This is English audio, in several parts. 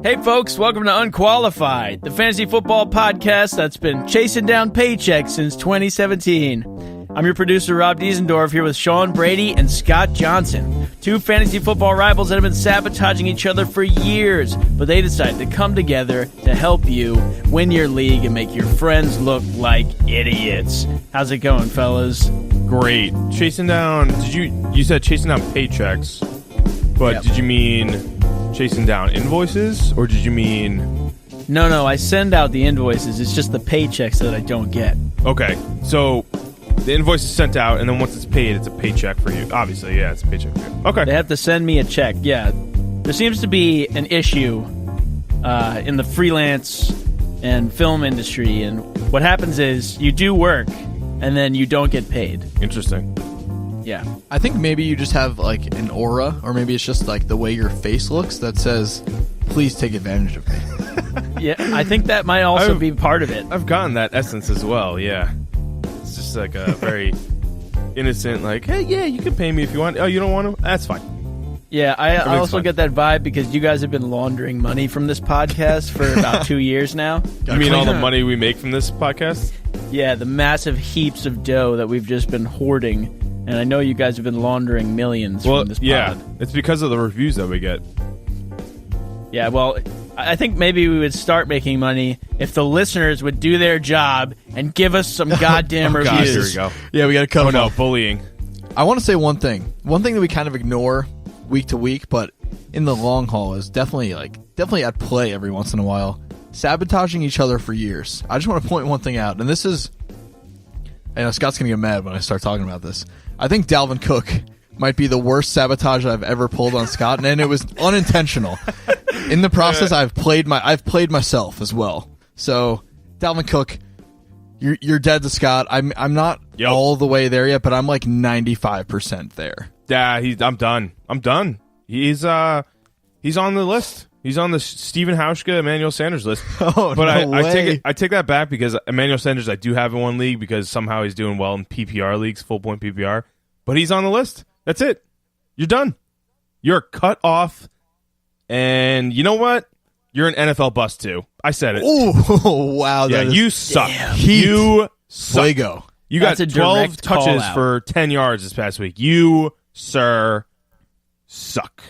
Hey folks, welcome to Unqualified, the fantasy football podcast that's been chasing down paychecks since 2017. I'm your producer, Rob Diesendorf, here with Sean Brady and Scott Johnson, two fantasy football rivals that have been sabotaging each other for years, but they decided to come together to help you win your league and make your friends look like idiots. How's it going, fellas? Great. Chasing down, you said chasing down paychecks, but Did you mean chasing down invoices, or did you mean... No, I send out the invoices. It's just the paychecks that I don't get. Okay, so the invoice is sent out, and then once it's paid, it's a paycheck for you. Obviously, yeah, it's a paycheck for you. Okay. They have to send me a check, yeah. There seems to be an issue in the freelance and film industry, and what happens is you do work, and then you don't get paid. Interesting. Yeah. I think maybe you just have like an aura, or maybe it's just like the way your face looks that says, please take advantage of me. Yeah, I think that might also be part of it. I've gotten that essence as well, yeah. It's just like a very innocent, like, hey, yeah, you can pay me if you want. Oh, you don't want to? That's fine. Yeah, I also get that vibe because you guys have been laundering money from this podcast for about 2 years now. You mean all the money we make from this podcast? Yeah, the massive heaps of dough that we've just been hoarding. And I know you guys have been laundering millions from this pod. Yeah, it's because of the reviews that we get. Yeah, well, I think maybe we would start making money if the listeners would do their job and give us some goddamn reviews. Gosh, here we go. Yeah, we got to cut them off. Bullying. I want to say one thing. One thing that we kind of ignore week to week, but in the long haul is definitely at play every once in a while. Sabotaging each other for years. I just want to point one thing out, and this is... I know Scott's going to get mad when I start talking about this. I think Dalvin Cook might be the worst sabotage I've ever pulled on Scott, and it was unintentional. In the process, I've played myself as well. So, Dalvin Cook, you're dead to Scott. I'm not all the way there yet, but I'm like 95% there. Yeah, I'm done. He's on the list. He's on the Stephen Hauschka, Emmanuel Sanders list. Oh, but no way. I take that back because Emmanuel Sanders I do have in one league because somehow he's doing well in PPR leagues, full point PPR. But he's on the list. That's it. You're done. You're cut off. And you know what? You're an NFL bust too. I said it. Oh, wow. Yeah, you suck. Heat. You suck. Fuego. You got 12 touches for 10 yards this past week. You, sir, suck.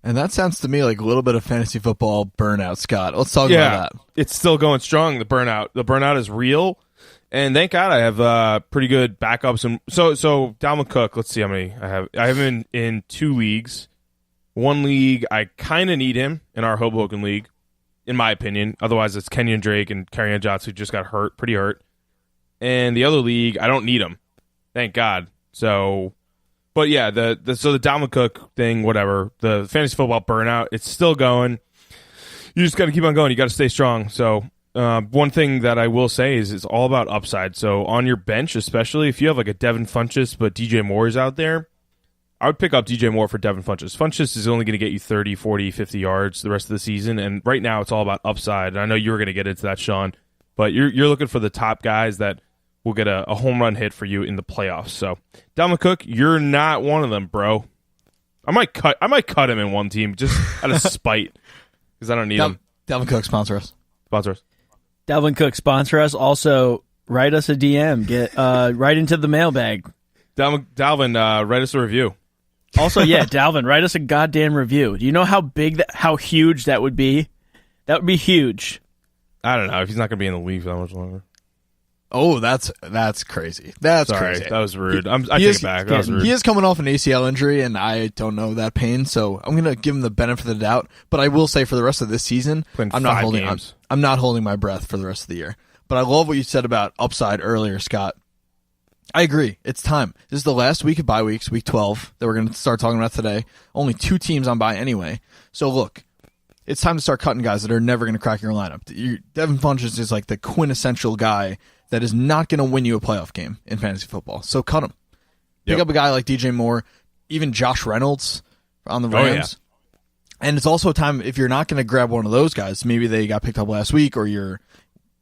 And that sounds to me like a little bit of fantasy football burnout, Scott. Let's talk about that. It's still going strong, the burnout. The burnout is real. And thank God I have pretty good backups. And so Dalvin Cook, let's see how many I have. I have him in 2 leagues. One league, I kind of need him in our Hoboken league, in my opinion. Otherwise, it's Kenyon Drake and Kerryon Johnson, who just got hurt, pretty hurt. And the other league, I don't need him. Thank God. So... But yeah, the Dalvin Cook thing, whatever, the fantasy football burnout, it's still going. You just got to keep on going. You got to stay strong. So one thing that I will say is it's all about upside. So on your bench, especially if you have like a Devin Funchess, but DJ Moore is out there, I would pick up DJ Moore for Devin Funchess. Funchess is only going to get you 30, 40, 50 yards the rest of the season. And right now it's all about upside. And I know you were going to get into that, Sean, but you're looking for the top guys that will get a home run hit for you in the playoffs. So, Dalvin Cook, you're not one of them, bro. I might cut him in one team just out of spite because I don't need him. Dalvin Cook, sponsor us. Dalvin Cook, sponsor us. Also, write us a DM. Get right into the mailbag. Dalvin, write us a review. Also, yeah, Dalvin, write us a goddamn review. Do you know how huge that would be? That would be huge. I don't know if he's not going to be in the league for that much longer. Oh, that's crazy. That's Sorry, crazy. That was rude. I take it back. That was rude. He is coming off an ACL injury, and I don't know that pain, so I'm going to give him the benefit of the doubt. But I will say for the rest of this season, I'm not holding my breath for the rest of the year. But I love what you said about upside earlier, Scott. I agree. It's time. This is the last week of bye weeks, week 12, that we're going to start talking about today. Only 2 teams on bye anyway. So look, it's time to start cutting guys that are never going to crack your lineup. Devin Funchess is like the quintessential guy that is not going to win you a playoff game in fantasy football. So cut him. Pick up a guy like DJ Moore, even Josh Reynolds on the Rams. Oh, yeah. And it's also a time, if you're not going to grab one of those guys, maybe they got picked up last week or you're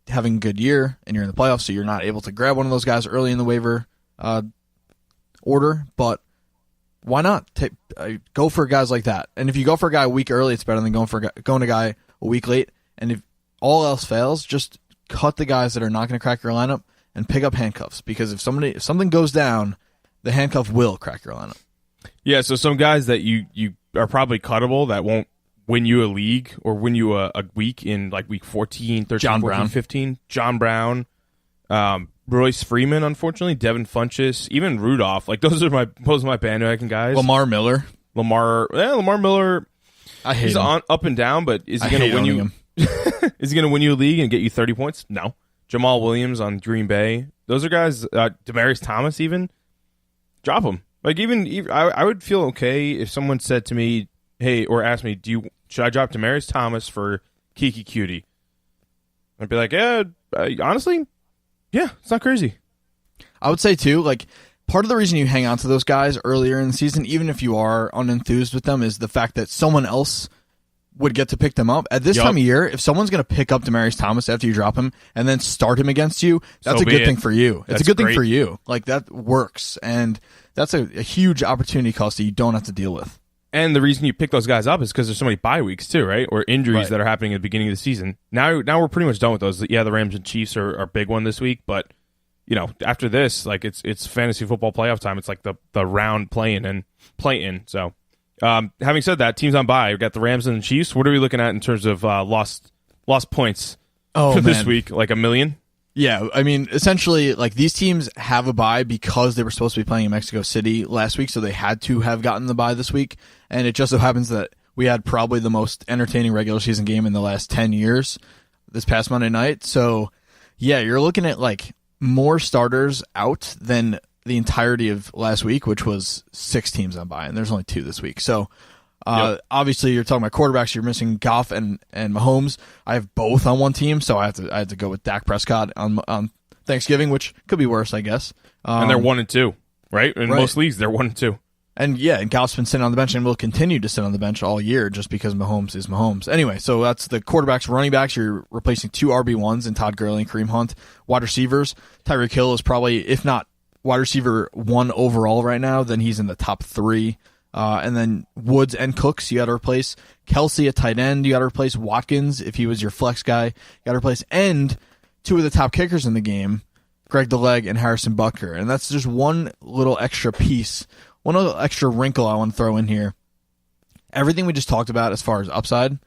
having a good year and you're in the playoffs, so you're not able to grab one of those guys early in the waiver order. But why not go for guys like that? And if you go for a guy a week early, it's better than going to a guy a week late. And if all else fails, just cut the guys that are not going to crack your lineup and pick up handcuffs, because if something goes down, the handcuff will crack your lineup. Yeah, so some guys that you are probably cuttable that won't win you a league or win you a week in like week 14, 13, John 14, Brown. 15. John Brown, Royce Freeman, unfortunately, Devin Funchess, even Rudolph. Like those are my bandwagon guys. Lamar Miller. Lamar Miller. I hate he's him. up and down, but is he going to win you? Is he going to win you a league and get you 30 points? No. Jamal Williams on Green Bay. Those are guys. Demaryius Thomas, even drop him. Like even I would feel okay if someone said to me, "Hey," or asked me, should I drop Demaryius Thomas for Kiki Cutie?" I'd be like, "Yeah, honestly, yeah, it's not crazy." I would say too, like part of the reason you hang on to those guys earlier in the season, even if you are unenthused with them, is the fact that someone else would get to pick them up. At this time of year, if someone's going to pick up Demaryius Thomas after you drop him and then start him against you, that's a good thing for you. It's a good thing for you. Like that works, and that's a huge opportunity cost that you don't have to deal with. And the reason you pick those guys up is because there's so many bye weeks too, right? Or injuries that are happening at the beginning of the season. Now we're pretty much done with those. Yeah, the Rams and Chiefs are a big one this week, but after this, like it's fantasy football playoff time. It's like the round play-in. So, having said that, teams on bye. We've got the Rams and the Chiefs. What are we looking at in terms of lost points for this week? Like 1 million? Yeah, I mean, essentially, like these teams have a bye because they were supposed to be playing in Mexico City last week, so they had to have gotten the bye this week. And it just so happens that we had probably the most entertaining regular season game in the last 10 years this past Monday night. So, yeah, you're looking at like more starters out than the entirety of last week, which was 6 teams on bye, and there's only 2 this week. So, obviously, you're talking about quarterbacks. You're missing Goff and Mahomes. I have both on one team, so I had to go with Dak Prescott on Thanksgiving, which could be worse, I guess. And they're 1-2, right? In most leagues, they're 1-2. And and Goff's been sitting on the bench and will continue to sit on the bench all year just because Mahomes is Mahomes. Anyway, so that's the quarterbacks. Running backs, you're replacing 2 RB1s in Todd Gurley and Kareem Hunt. Wide receivers, Tyreek Hill is probably, if not wide receiver 1 overall right now, then he's in the top 3. And then Woods and Cooks, you got to replace. Kelsey at tight end, you got to replace. Watkins, if he was your flex guy, you got to replace. And 2 of the top kickers in the game, Greg the Leg and Harrison Butker. And that's just one little extra piece, one little extra wrinkle I want to throw in here. Everything we just talked about as far as upside,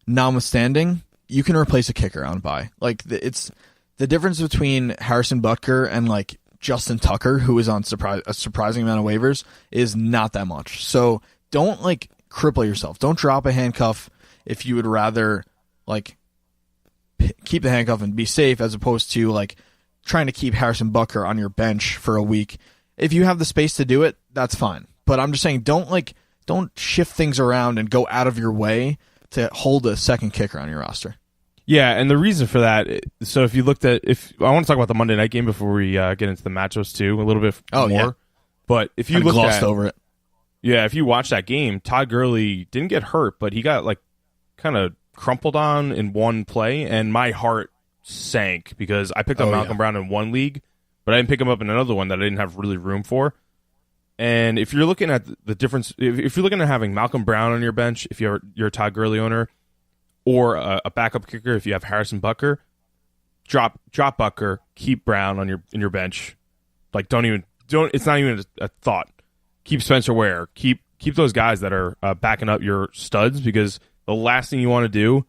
notwithstanding, you can replace a kicker on bye. Like, it's the difference between Harrison Butker and, like, Justin Tucker, who is on a surprising amount of waivers, is not that much. So don't like cripple yourself. Don't drop a handcuff if you would rather like keep the handcuff and be safe, as opposed to like trying to keep Harrison Butker on your bench for a week. If you have the space to do it, that's fine. But I'm just saying, don't shift things around and go out of your way to hold a second kicker on your roster. Yeah, and the reason for that, so if you looked at, I want to talk about the Monday night game before we get into the matchups too, a little bit more. Yeah. But if you look glossed over it. Yeah, if you watch that game, Todd Gurley didn't get hurt, but he got like kind of crumpled on in one play, and my heart sank because I picked up Malcolm Brown in one league, but I didn't pick him up in another one that I didn't have really room for. And if you're looking at the difference, if you're looking at having Malcolm Brown on your bench, if you're a Todd Gurley owner, or a backup kicker, if you have Harrison Butker, drop Butker, keep Brown on your bench. Like don't. It's not even a thought. Keep Spencer Ware. Keep those guys that are backing up your studs, because the last thing you want to do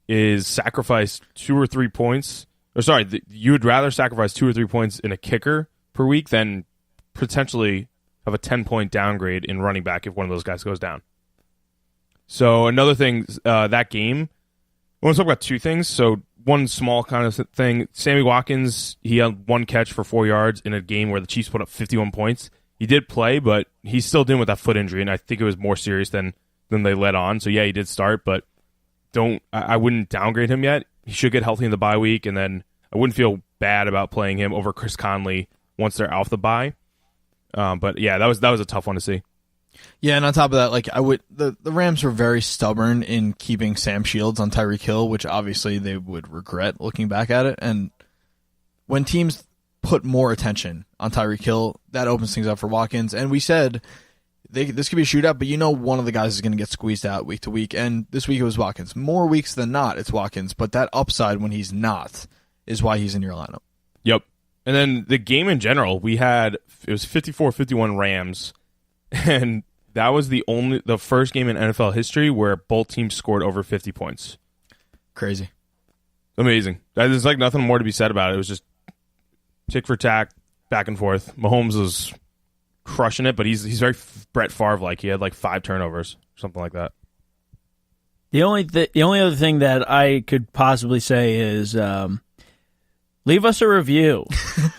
is sacrifice 2 or 3 points. Or sorry, you would rather sacrifice 2 or 3 points in a kicker per week than potentially have a 10-point downgrade in running back if one of those guys goes down. So another thing, that game, I want to talk about 2 things. So one small kind of thing, Sammy Watkins, he had 1 catch for 4 yards in a game where the Chiefs put up 51 points. He did play, but he's still dealing with that foot injury, and I think it was more serious than they let on. So yeah, he did start, but I wouldn't downgrade him yet. He should get healthy in the bye week, and then I wouldn't feel bad about playing him over Chris Conley once they're off the bye. But yeah, that was a tough one to see. Yeah, and on top of that, like the Rams were very stubborn in keeping Sam Shields on Tyreek Hill, which obviously they would regret looking back at it. And when teams put more attention on Tyreek Hill, that opens things up for Watkins. And we said this could be a shootout, but one of the guys is going to get squeezed out week to week, and this week it was Watkins. More weeks than not, it's Watkins, but that upside when he's not is why he's in your lineup. Yep. And then the game in general, it was 54-51 Rams, and that was the first game in NFL history where both teams scored over 50 points. Crazy. Amazing. There's like nothing more to be said about it. It was just tick for tack, back and forth. Mahomes was crushing it, but he's very Brett Favre-like. He had like 5 turnovers, something like that. The only other thing that I could possibly say is leave us a review.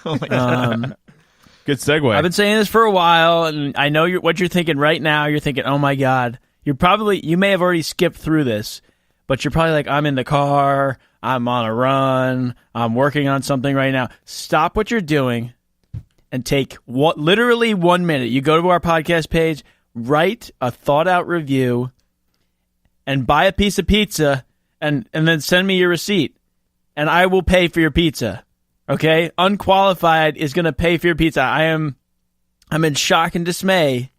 Oh my God. Good segue. I've been saying this for a while, and I know what you're thinking right now. You're thinking, oh my God. You may have already skipped through this, but you're probably like, I'm in the car, I'm on a run, I'm working on something right now. Stop what you're doing and take literally 1 minute. You go to our podcast page, write a thought-out review, and buy a piece of pizza, and then send me your receipt, and I will pay for your pizza. Okay? Unqualified is going to pay for your pizza. I'm in shock and dismay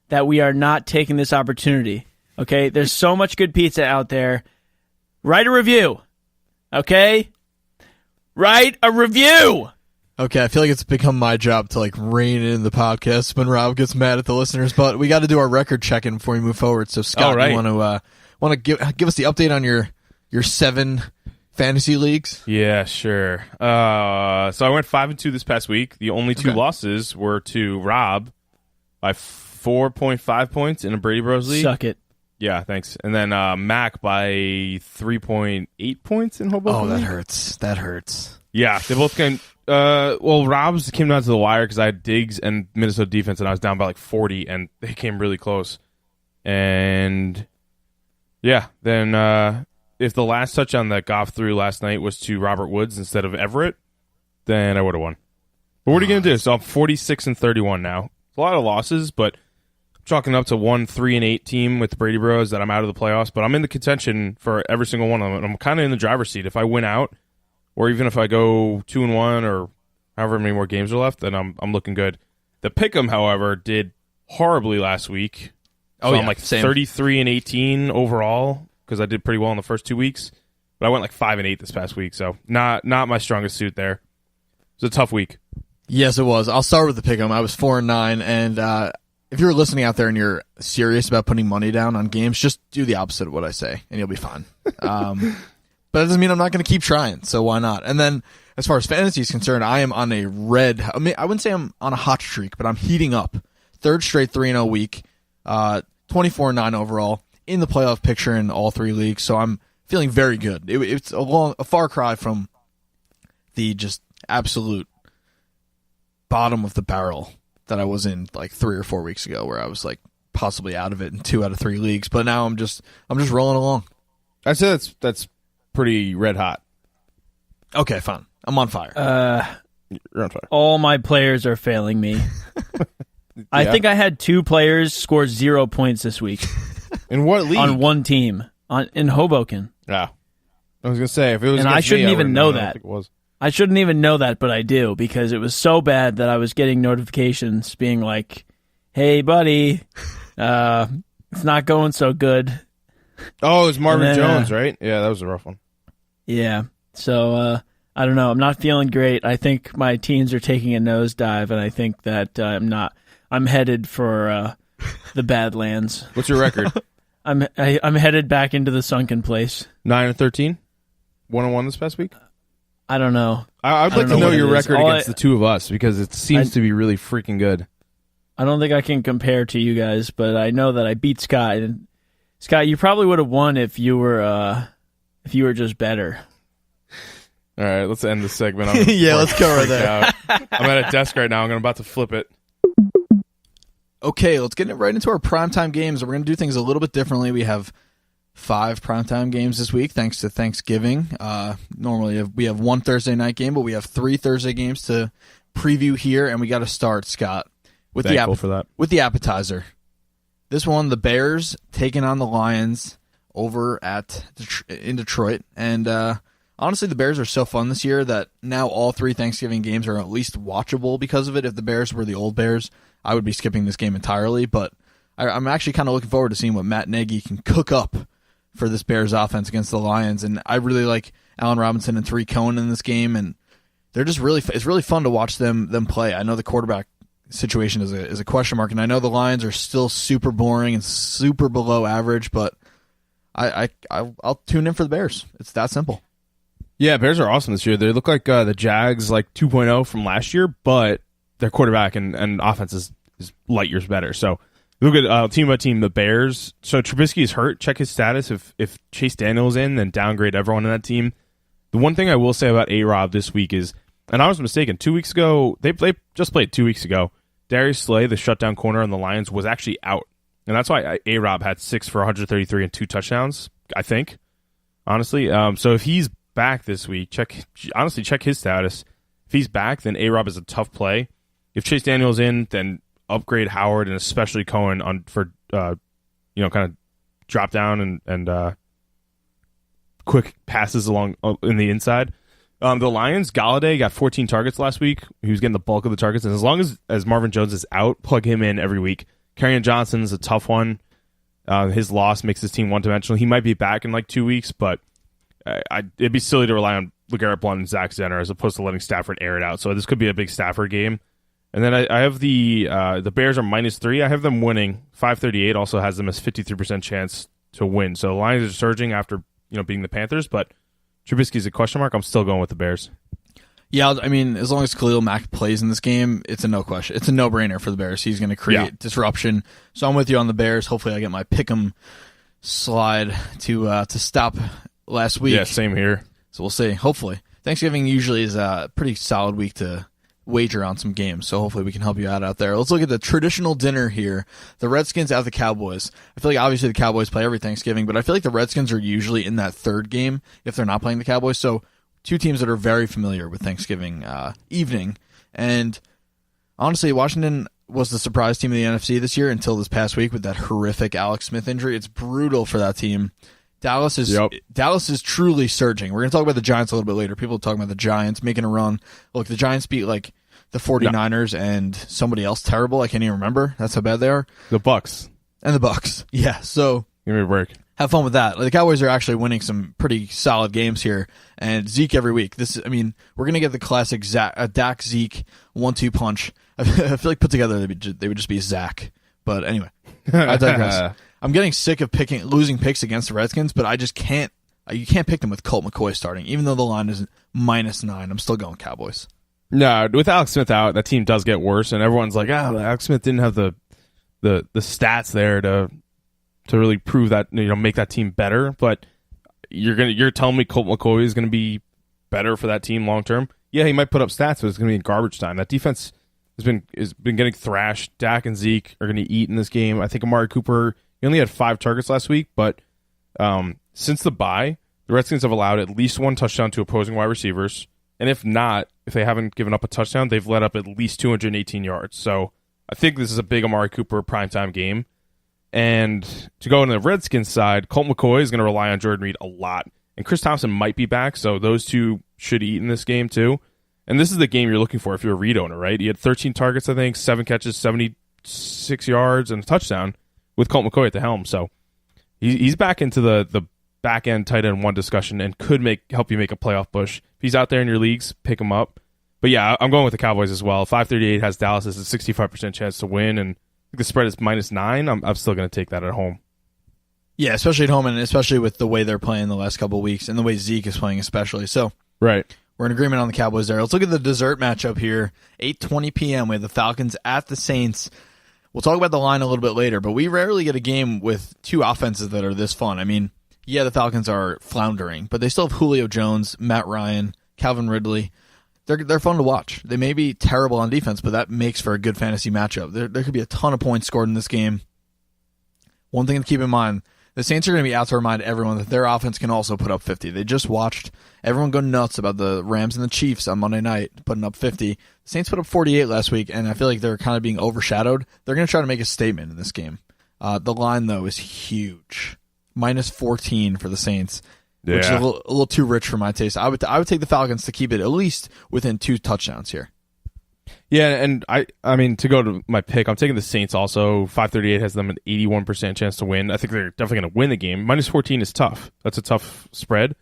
that we are not taking this opportunity. Okay? There's so much good pizza out there. Write a review. Okay? Write a review! Okay, I feel like it's become my job to rein in the podcast when Rob gets mad at the listeners, but we got to do our record check-in before we move forward. So Scott, you want to give us the update on your 7 fantasy leagues? Yeah, sure. So I went 5-2 this past week. The only 2 losses were to Rob by 4.5 points in a Brady Bros league. Suck it. Yeah, thanks. And then Mac by 3.8 points in Hoboken. Oh, that hurts. That hurts. Yeah, they both came. Rob's came down to the wire because I had Diggs and Minnesota defense, and I was down by 40, and they came really close. And yeah, then if the last touchdown that Goff threw last night was to Robert Woods instead of Everett, then I would have won. But what are you going to do? So I'm 46-31 now. It's a lot of losses, but I'm chalking up to 3-8 team with the Brady Bros that I'm out of the playoffs, but I'm in the contention for every single one of them. I'm kind of in the driver's seat. If I win out, or even if I go 2-1 or however many more games are left, then I'm looking good. The Pick'em, however, did horribly last week. So I'm 33-18 overall because I did pretty well in the first 2 weeks. But I went 5-8 this past week, so not my strongest suit there. It was a tough week. Yes, it was. I'll start with the Pick'em. I was 4-9, and if you're listening out there and you're serious about putting money down on games, just do the opposite of what I say, and you'll be fine. But that doesn't mean I'm not going to keep trying, so why not? And then, as far as fantasy is concerned, I am on I wouldn't say I'm on a hot streak, but I'm heating up. 3rd straight 3-0 week, 24-9 overall, in the playoff picture in all 3 leagues, so I'm feeling very good. It's a far cry from the just absolute bottom of the barrel that I was in 3 or 4 weeks ago, where I was possibly out of it in 2 out of 3 leagues. But now I'm just rolling along. I'd say that's pretty red hot. Okay, fine. I'm on fire. You're on fire. All my players are failing me. Yeah. I think I had 2 players score 0 points this week. In what league? On one team. In Hoboken. Yeah. I was going to say, if it was and against I shouldn't me, even know that. I think it was. I shouldn't even know that, but I do, because it was so bad that I was getting notifications being like, hey, buddy, it's not going so good. Oh, it was Marvin Jones, right? Yeah, that was a rough one. Yeah. So, I don't know. I'm not feeling great. I think my teams are taking a nosedive, and I think that I'm headed for the Badlands. What's your record? I'm headed back into the sunken place. 9-13? 1-1 this past week? I don't know. I'd like to know your record against the two of us, because it seems to be really freaking good. I don't think I can compare to you guys, but I know that I beat Scott. And Scott, you probably would have won if you were just better. All right, let's end this segment. Yeah, let's go right there. I'm at a desk right now. I'm about to flip it. Okay, let's get right into our primetime games. We're going to do things a little bit differently. We have 5 primetime games this week, thanks to Thanksgiving. Normally we have 1 Thursday night game, but we have 3 Thursday games to preview here, and we got to start, Scott, with the appetizer. This one, the Bears taking on the Lions over in Detroit, and honestly, the Bears are so fun this year that now all 3 Thanksgiving games are at least watchable because of it. If the Bears were the old Bears, I would be skipping this game entirely, but I'm actually kind of looking forward to seeing what Matt Nagy can cook up for this Bears offense against the Lions. And I really like Allen Robinson and Tariq Cohen in this game, and they're just it's really fun to watch them play. I know the quarterback situation is a question mark, and I know the Lions are still super boring and super below average, but I'll tune in for the Bears. It's that simple. Yeah, Bears are awesome this year. They look like the Jags 2.0 from last year, but their quarterback and offense is light years better. So look at team by team, the Bears. So Trubisky is hurt. Check his status. If Chase Daniel's in, then downgrade everyone in that team. The one thing I will say about A-Rob this week is, and I was mistaken, 2 weeks ago, they just played 2 weeks ago, Darius Slay, the shutdown corner on the Lions, was actually out. And that's why A-Rob had 6 for 133 and 2 touchdowns, I think, honestly. So if he's back this week, check his status. If he's back, then A-Rob is a tough play. If Chase Daniel's in, then upgrade Howard and especially Cohen for kind of drop down and quick passes along in the inside. The Lions, Galladay got 14 targets last week. He was getting the bulk of the targets, and as long as Marvin Jones is out, plug him in every week. Kerryon Johnson is a tough one. His loss makes his team one-dimensional. He might be back in 2 weeks, but it'd be silly to rely on LeGarrette Blount and Zach Zenner as opposed to letting Stafford air it out. So this could be a big Stafford game. And then I have the Bears are -3. I have them winning. 538 also has them as 53% chance to win. So the Lions are surging after beating the Panthers, but Trubisky's a question mark. I'm still going with the Bears. Yeah, I mean, as long as Khalil Mack plays in this game, it's a no question. It's a no-brainer for the Bears. He's going to create disruption. So I'm with you on the Bears. Hopefully I get my pick'em slide to stop last week. Yeah, same here. So we'll see. Hopefully. Thanksgiving usually is a pretty solid week to wager on some games, so hopefully we can help you out there. Let's look at the traditional dinner here. The Redskins at the Cowboys. I feel like obviously the Cowboys play every Thanksgiving, but I feel like the Redskins are usually in that third game if they're not playing the Cowboys. So two teams that are very familiar with Thanksgiving evening. And honestly, Washington was the surprise team of the NFC this year until this past week with that horrific Alex Smith injury. It's brutal for that team. Dallas is truly surging. We're going to talk about the Giants a little bit later. People are talking about the Giants making a run. Look, the Giants beat the 49ers and somebody else terrible. I can't even remember. That's how bad they are. The Bucks. And the Bucks. Yeah, so give me a break. Have fun with that. The Cowboys are actually winning some pretty solid games here, and Zeke every week. We're going to get the classic Dak Zeke 1-2 punch. I feel like put together they would just be Zach. But anyway, I digress. I'm getting sick of losing picks against the Redskins, but I just can't. You can't pick them with Colt McCoy starting, even though the line is -9. I'm still going Cowboys. No, with Alex Smith out, that team does get worse, and everyone's like, Alex Smith didn't have the stats there to really prove that, make that team better. But you're telling me Colt McCoy is going to be better for that team long term? Yeah, he might put up stats, but it's going to be in garbage time. That defense has been getting thrashed. Dak and Zeke are going to eat in this game. I think Amari Cooper, he only had 5 targets last week, but since the bye, the Redskins have allowed at least 1 touchdown to opposing wide receivers. And if they haven't given up a touchdown, they've let up at least 218 yards. So I think this is a big Amari Cooper primetime game. And to go on the Redskins side, Colt McCoy is going to rely on Jordan Reed a lot. And Chris Thompson might be back, so those two should eat in this game too. And this is the game you're looking for if you're a Reed owner, right? He had 13 targets, I think, 7 catches, 76 yards, and a touchdown with Colt McCoy at the helm. So he's back into the back-end tight end 1 discussion and could help you make a playoff push. If he's out there in your leagues, pick him up. But yeah, I'm going with the Cowboys as well. 538 has Dallas as a 65% chance to win, and the spread is -9. I'm still going to take that at home. Yeah, especially at home, and especially with the way they're playing the last couple of weeks, and the way Zeke is playing especially. So right, we're in agreement on the Cowboys there. Let's look at the dessert matchup here. 8:20 p.m. We have the Falcons at the Saints. We'll talk about the line a little bit later, but we rarely get a game with 2 offenses that are this fun. I mean, yeah, the Falcons are floundering, but they still have Julio Jones, Matt Ryan, Calvin Ridley. They're fun to watch. They may be terrible on defense, but that makes for a good fantasy matchup. There could be a ton of points scored in this game. One thing to keep in mind, the Saints are going to be out to remind everyone that their offense can also put up 50. They just watched everyone go nuts about the Rams and the Chiefs on Monday night putting up 50. The Saints put up 48 last week, and I feel like they're kind of being overshadowed. They're going to try to make a statement in this game. The line, though, is huge. -14 for the Saints. Yeah. Which is a little too rich for my taste. I would take the Falcons to keep it at least within 2 touchdowns here. Yeah, and I mean, to go to my pick, I'm taking the Saints also. 538 has them an 81% chance to win. I think they're definitely going to win the game. -14 is tough. That's a tough spread.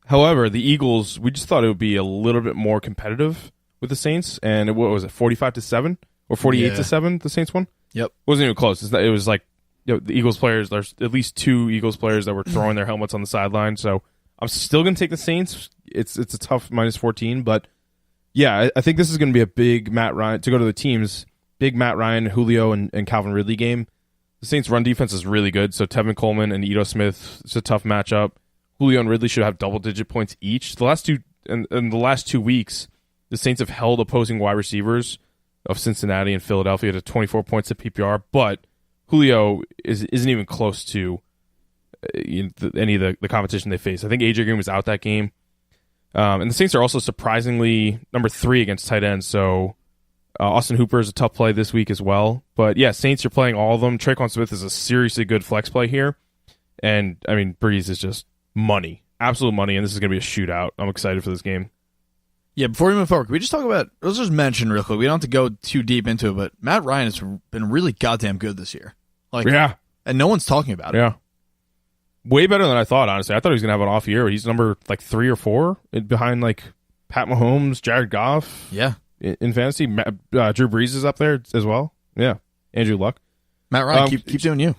However, the Eagles, we just thought it would be a little bit more competitive with the Saints, and what was it, 45-7 or 48-7? The Saints won. Yep, it wasn't even close. It was like, you know, the Eagles players. There's at least 2 Eagles players that were throwing their helmets on the sideline. So I'm still going to take the Saints. It's a tough -14, but yeah, I think this is going to be a big Matt Ryan, to go to the teams, big Matt Ryan, Julio, and Calvin Ridley game. The Saints' run defense is really good, so Tevin Coleman and Ito Smith, it's a tough matchup. Julio and Ridley should have double-digit points each. The last 2 weeks, the Saints have held opposing wide receivers of Cincinnati and Philadelphia to 24 points at PPR, but Julio isn't even close to any of the competition they face. I think AJ Green was out that game. And the Saints are also surprisingly number 3 against tight ends, so Austin Hooper is a tough play this week as well. But yeah, Saints are playing all of them. Traquan Smith is a seriously good flex play here. And, I mean, Breeze is just money. Absolute money, and this is going to be a shootout. I'm excited for this game. Yeah, before we move forward, can we just talk about, let's just mention real quick, we don't have to go too deep into it, but Matt Ryan has been really goddamn good this year. Yeah. And no one's talking about it. Yeah. Way better than I thought, honestly. I thought he was going to have an off year. He's number 3 or 4 behind Pat Mahomes, Jared Goff. Yeah. In fantasy. Drew Brees is up there as well. Yeah. Andrew Luck. Matt Ryan, keep doing you.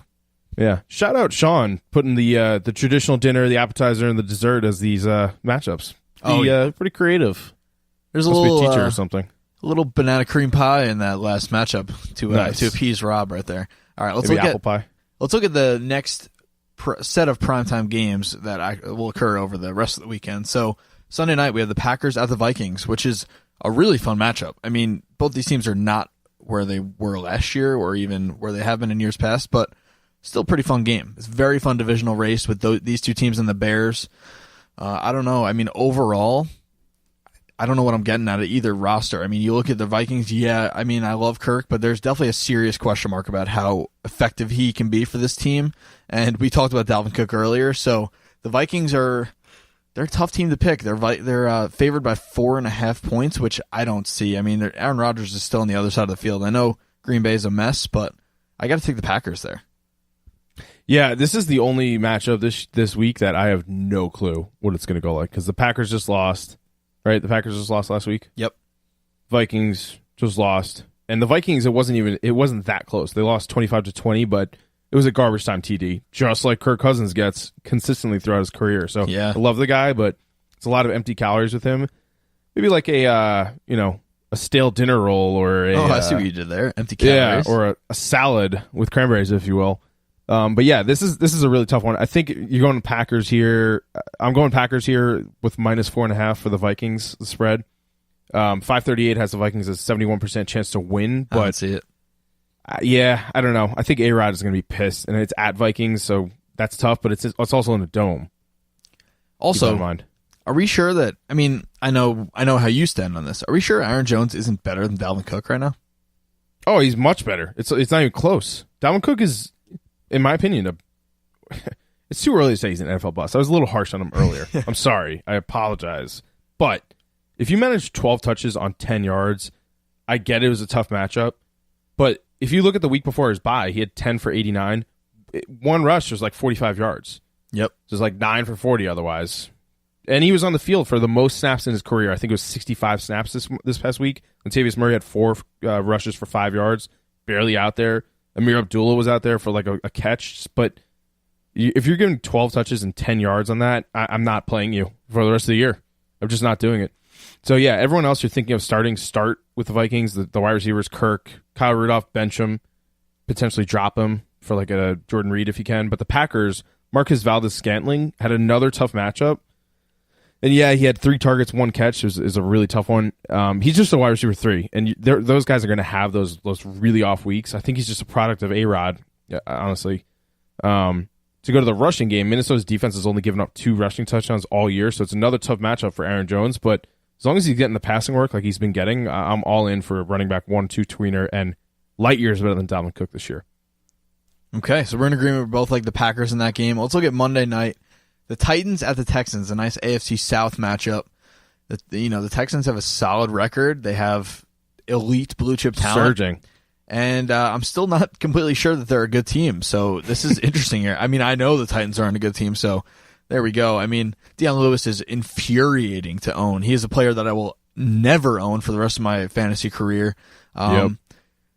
Yeah. Shout out Sean putting the traditional dinner, the appetizer, and the dessert as these matchups. Pretty creative. There's Must a little be a teacher or something. A little banana cream pie in that last matchup nice. To appease Rob right there. All right, let's Maybe look apple pie. Let's look at the next set of primetime games that will occur over the rest of the weekend. So Sunday night we have the Packers at the Vikings, which is a really fun matchup. I mean, both these teams are not where they were last year or even where they have been in years past, but still a pretty fun game. It's a very fun divisional race with these two teams and the Bears. I don't know. I mean, overall, I don't know what I'm getting at either roster. I mean, you look at the Vikings, yeah, I mean, I love Kirk, but there's definitely a serious question mark about how effective he can be for this team. And we talked about Dalvin Cook earlier, so the Vikings they're a tough team to pick. They're favored by 4.5 points, which I don't see. I mean, Aaron Rodgers is still on the other side of the field. I know Green Bay is a mess, but I got to take the Packers there. Yeah, this is the only matchup this week that I have no clue what it's going to go like, because the Packers just lost. Right, the Packers just lost last week. Yep. Vikings just lost, and the Vikings it wasn't that close. They lost 25-20, but it was a garbage time TD, just like Kirk Cousins gets consistently throughout his career. So yeah. I love the guy, but it's a lot of empty calories with him. Maybe like a stale dinner roll or I see what you did there. Empty calories. Yeah, or a salad with cranberries, if you will. But yeah, this is a really tough one. I think you're going Packers here. I'm going Packers here with -4.5 for the Vikings, the spread. 538 has the Vikings as 71% chance to win. But I don't see it. Yeah, I don't know. I think A-Rod is going to be pissed, and it's at Vikings, so that's tough, but it's also in the dome. Also, keep in mind. Are we sure that, I mean, I know how you stand on this. Are we sure Aaron Jones isn't better than Dalvin Cook right now? Oh, he's much better. It's not even close. Dalvin Cook is, in my opinion, it's too early to say he's an NFL bust. I was a little harsh on him earlier. I'm sorry. I apologize. But if you manage 12 touches on 10 yards, I get it was a tough matchup. But if you look at the week before his bye, he had 10 for 89. One rush was like 45 yards. Yep. So it's like 9 for 40 otherwise. And he was on the field for the most snaps in his career. I think it was 65 snaps this past week. Latavius Murray had 4 rushes for 5 yards, barely out there. Amir Abdullah was out there for like a catch. But if you're giving 12 touches and 10 yards on that, I'm not playing you for the rest of the year. I'm just not doing it. So yeah, everyone else you're thinking of start with the Vikings, the wide receivers, Kirk, Kyle Rudolph, bench him, potentially drop him for like a Jordan Reed if you can. But the Packers, Marcus Valdes-Scantling had another tough matchup. And yeah, he had 3 targets, 1 catch. It was a really tough one. He's just a wide receiver 3, and those guys are going to have those really off weeks. I think he's just a product of A-Rod, honestly. To go to the rushing game, Minnesota's defense has only given up 2 rushing touchdowns all year, so it's another tough matchup for Aaron Jones. But as long as he's getting the passing work like he's been getting, I'm all in for running back 1-2 tweener and light years better than Dalvin Cook this year. Okay, so we're in agreement. We're both like the Packers in that game. Let's look at Monday night. The Titans at the Texans, a nice AFC South matchup. The Texans have a solid record. They have elite blue chip talent. Surging. And I'm still not completely sure that they're a good team. So this is interesting here. I mean, I know the Titans aren't a good team, so there we go. I mean, Deion Lewis is infuriating to own. He is a player that I will never own for the rest of my fantasy career. On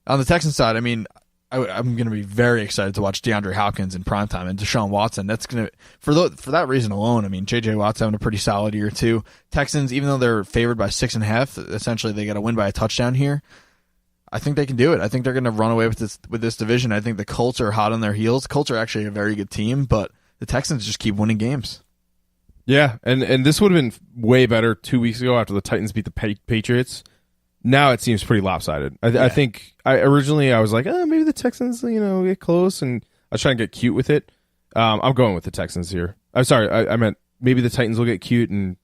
the Texans side, I mean, I'm going to be very excited to watch DeAndre Hopkins in primetime and Deshaun Watson. That's going to for that reason alone. I mean, J.J. Watt's having a pretty solid year too. Texans, even though they're favored by 6.5, essentially they got to win by a touchdown here. I think they can do it. I think they're going to run away with this division. I think the Colts are hot on their heels. The Colts are actually a very good team, but the Texans just keep winning games. Yeah, and this would have been way better 2 weeks ago after the Titans beat the Patriots. Now it seems pretty lopsided. I think originally I was like, maybe the Texans, get close, and I was trying to get cute with it. I'm going with the Texans here. I'm sorry, I meant maybe the Titans will get cute and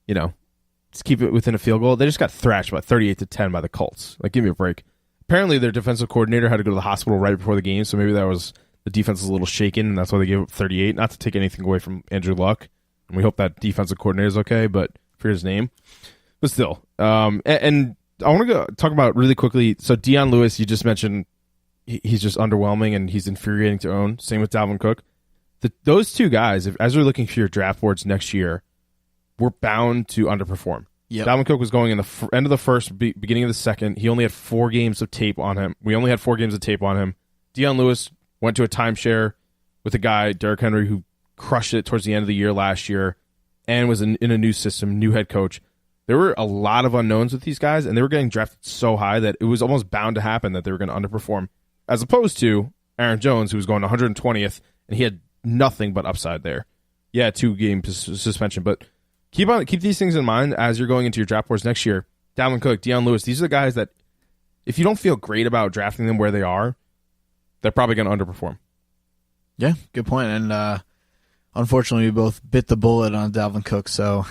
just keep it within a field goal. They just got thrashed about 38-10 by the Colts. Like, give me a break. Apparently, their defensive coordinator had to go to the hospital right before the game, so maybe that was the defense was a little shaken, and that's why they gave up 38. Not to take anything away from Andrew Luck, and we hope that defensive coordinator is okay, but for his name. But still. And I want to go talk about really quickly, so Deion Lewis, you just mentioned he's just underwhelming, and he's infuriating to own. Same with Dalvin Cook. Those two guys, as we're looking for your draft boards next year, we're bound to underperform. Yep. Dalvin Cook was going in the end of the first, beginning of the second. He only had 4 games of tape on him. We only had 4 games of tape on him. Deion Lewis went to a timeshare with a guy, Derrick Henry, who crushed it towards the end of the year last year and was in a new system, new head coach. There were a lot of unknowns with these guys, and they were getting drafted so high that it was almost bound to happen that they were going to underperform, as opposed to Aaron Jones, who was going 120th, and he had nothing but upside there. Yeah, 2-game suspension, but keep these things in mind as you're going into your draft boards next year. Dalvin Cook, Deion Lewis, these are the guys that if you don't feel great about drafting them where they are, they're probably going to underperform. Yeah, good point. And unfortunately, we both bit the bullet on Dalvin Cook, so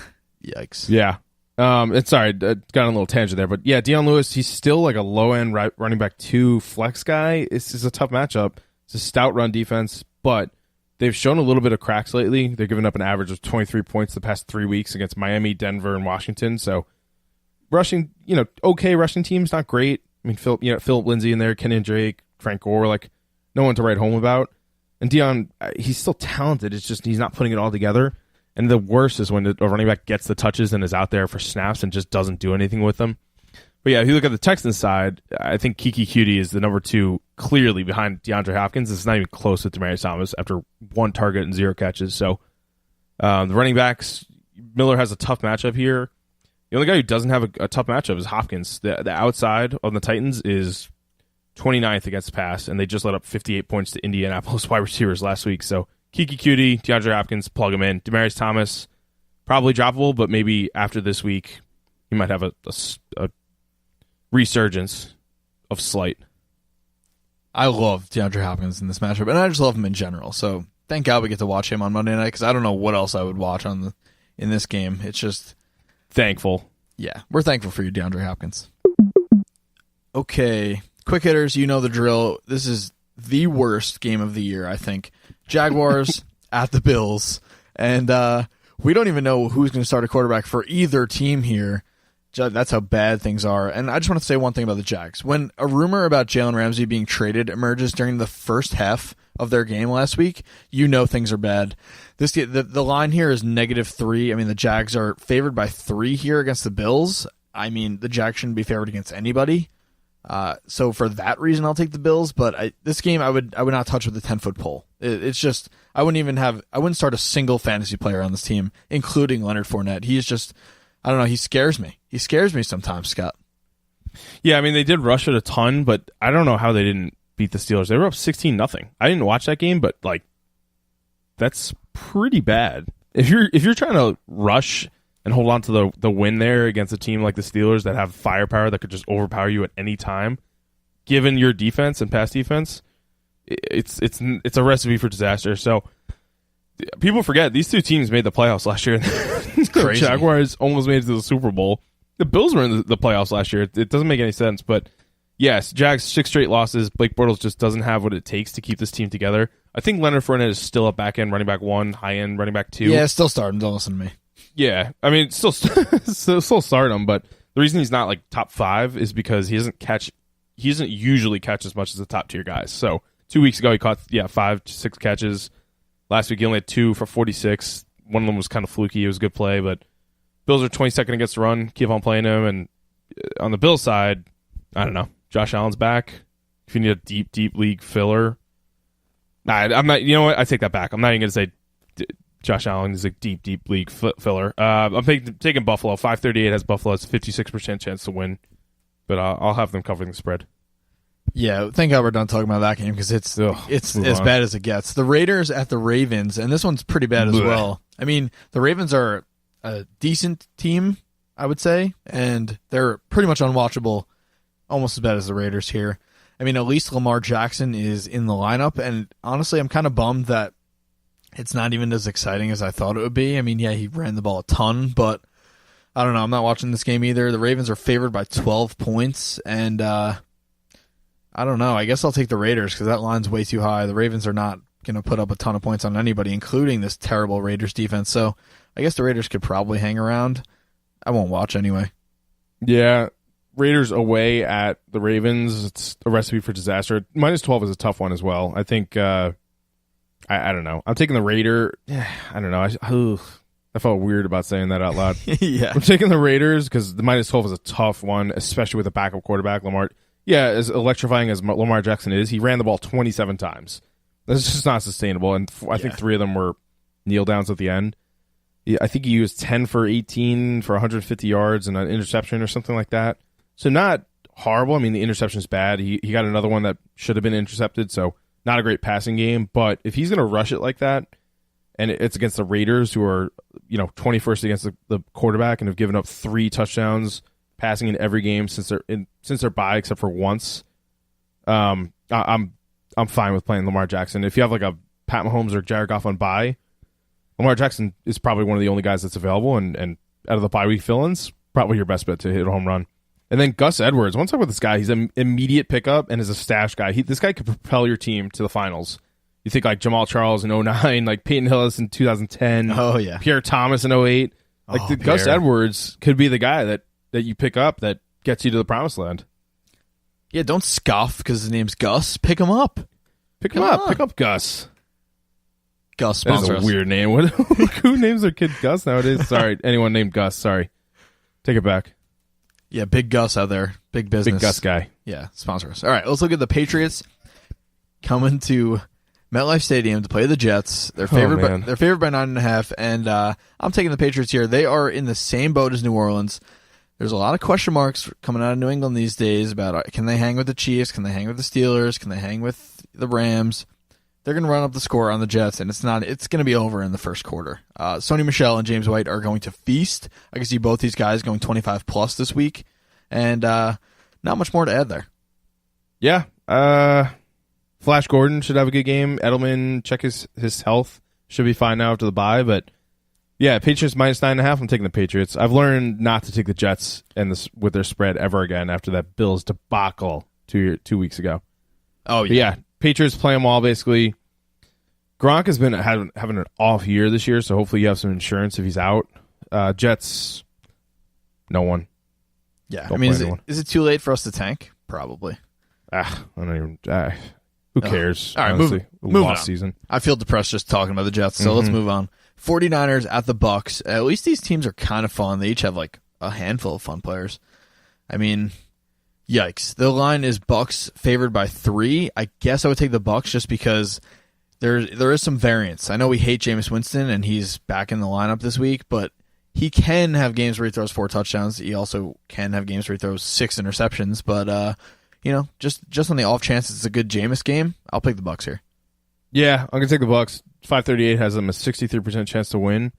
yikes. Yeah. And sorry, got on a little tangent there, but yeah, Deion Lewis, he's still like a low-end running back 2 flex guy. This is a tough matchup. It's a stout run defense, but they've shown a little bit of cracks lately. They're giving up an average of 23 points the past 3 weeks against Miami, Denver, and Washington. So rushing, okay rushing teams, not great. I mean, Philip Lindsay in there, Kenyon Drake, Frank Gore, like no one to write home about. And Deion, he's still talented. It's just he's not putting it all together. And the worst is when a running back gets the touches and is out there for snaps and just doesn't do anything with them. But yeah, if you look at the Texans side, I think Kiki Cutie is the number 2 clearly behind DeAndre Hopkins. It's not even close with Demaryius Thomas after 1 target and 0 catches. So the running backs, Miller has a tough matchup here. The only guy who doesn't have a tough matchup is Hopkins. The outside on the Titans is 29th against pass, and they just let up 58 points to Indianapolis wide receivers last week. So Kiki Cutie, DeAndre Hopkins, plug him in. Demaryius Thomas, probably droppable, but maybe after this week, he might have a resurgence of slight. I love DeAndre Hopkins in this matchup, and I just love him in general. So thank God we get to watch him on Monday night, because I don't know what else I would watch in this game. It's just thankful. Yeah, we're thankful for you, DeAndre Hopkins. Okay, quick hitters, you know the drill. This is the worst game of the year, I think. Jaguars at the Bills, and we don't even know who's going to start a quarterback for either team here. That's how bad things are. And I just want to say one thing about the Jags. When a rumor about Jalen Ramsey being traded emerges during the first half of their game last week, you know things are bad. The line here is -3. I mean, the Jags are favored by 3 here against the Bills. I mean, the Jags shouldn't be favored against anybody. So for that reason, I'll take the Bills. But this game, I would not touch with a 10-foot pole. It's just I wouldn't start a single fantasy player on this team, including Leonard Fournette. He's just, I don't know. He scares me. He scares me sometimes, Scott. Yeah, I mean they did rush it a ton, but I don't know how they didn't beat the Steelers. They were up 16-0. I didn't watch that game, but like that's pretty bad. If you're trying to rush and hold on to the win there against a team like the Steelers that have firepower that could just overpower you at any time, given your defense and pass defense, it's a recipe for disaster. So people forget these 2 teams made the playoffs last year. The Jaguars almost made it to the Super Bowl. The Bills were in the playoffs last year. It doesn't make any sense. But yes, Jags 6 straight losses. Blake Bortles just doesn't have what it takes to keep this team together. I think Leonard Fournette is still a back-end running back 1, high-end running back 2. Yeah, still starting. Don't listen to me. Yeah, I mean, still start him, but The reason he's not like top 5 is because he doesn't usually catch as much as the top tier guys. So 2 weeks ago he caught 5 to 6 catches. Last week he only had 2 for 46. One of them was kind of fluky. It was a good play, but Bills are 22nd against the run. Keep on playing him. And on the Bills side, I don't know. Josh Allen's back. If you need a deep league filler, I'm not. You know what? I take that back. I'm not even going to say Josh Allen is a deep league filler. I'm taking Buffalo. 538 has Buffalo's 56% chance to win, but I'll have them covering the spread. Yeah, thank God we're done talking about that game because it's as bad as it gets. The Raiders at the Ravens, and this one's pretty bad as well. I mean, the Ravens are a decent team, I would say, and they're pretty much unwatchable, almost as bad as the Raiders here. I mean, at least Lamar Jackson is in the lineup, and honestly, I'm kind of bummed that it's not even as exciting as I thought it would be. I mean, yeah, he ran the ball a ton, but I don't know. I'm not watching this game either. The Ravens are favored by 12 points, and I don't know. I guess I'll take the Raiders because that line's way too high. The Ravens are not going to put up a ton of points on anybody, including this terrible Raiders defense. So I guess the Raiders could probably hang around. I won't watch anyway. Yeah, Raiders away at the Ravens. It's a recipe for disaster. -12 is a tough one as well. I think, I don't know. I'm taking the Raider. Yeah, I don't know. I felt weird about saying that out loud. Yeah. I'm taking the Raiders because the -12 is a tough one, especially with a backup quarterback. Lamar, as electrifying as Lamar Jackson is, he ran the ball 27 times. That's just not sustainable, and I think 3 of them were kneel downs at the end. I think he used 10 for 18 for 150 yards and an interception or something like that. So not horrible. I mean, the interception's bad. He got another one that should have been intercepted, so not a great passing game. But if he's going to rush it like that, and it's against the Raiders, who are 21st against the quarterback and have given up 3 touchdowns passing in every game since their bye, except for once, I'm fine with playing Lamar Jackson. If you have like a Pat Mahomes or Jared Goff on bye, Lamar Jackson is probably one of the only guys that's available, and out of the bye week fill-ins, probably your best bet to hit a home run. And then Gus Edwards. I want to talk about this guy. He's an immediate pickup and is a stash guy. This guy could propel your team to the finals. You think like Jamal Charles in 2009, like Peyton Hillis in 2010. Oh, yeah. Pierre Thomas in 2008. Gus Edwards could be the guy that you pick up that gets you to the promised land. Yeah, don't scoff because his name's Gus. Pick him up. Pick him up. Pick up Gus. Gus sponsor us. That's a weird name. Who names their kid Gus nowadays? Sorry, anyone named Gus. Sorry. Take it back. Yeah, big Gus out there. Big business. Big Gus guy. Yeah, sponsor us. All right, let's look at the Patriots coming to MetLife Stadium to play the Jets. They're favored by 9.5, and I'm taking the Patriots here. They are in the same boat as New Orleans. There's a lot of question marks coming out of New England these days about can they hang with the Chiefs, can they hang with the Steelers, can they hang with the Rams. They're going to run up the score on the Jets, and it's going to be over in the first quarter. Sony Michel and James White are going to feast. I can see both these guys going 25-plus this week, and not much more to add there. Yeah. Flash Gordon should have a good game. Edelman, check his health. Should be fine now after the bye, but yeah, Patriots -9.5. I'm taking the Patriots. I've learned not to take the Jets with their spread ever again after that Bills debacle 2 weeks ago. Oh, yeah. But yeah, Patriots play them all, basically. Gronk has been having an off year this year, so hopefully you have some insurance if he's out. Jets, no one. Yeah, I mean, is it too late for us to tank? Probably. I don't even... who cares? All right, honestly, move on. Season. I feel depressed just talking about the Jets, so let's move on. 49ers at the Bucks. At least these teams are kind of fun. They each have like a handful of fun players. I mean... Yikes. The line is Bucks favored by 3. I guess I would take the Bucks just because there is some variance. I know we hate Jameis Winston, and he's back in the lineup this week, but he can have games where he throws 4 touchdowns. He also can have games where he throws 6 interceptions, but just on the off chance it's a good Jameis game, I'll pick the Bucks here. Yeah, I'm going to take the Bucks. 538 has them a 63% chance to win.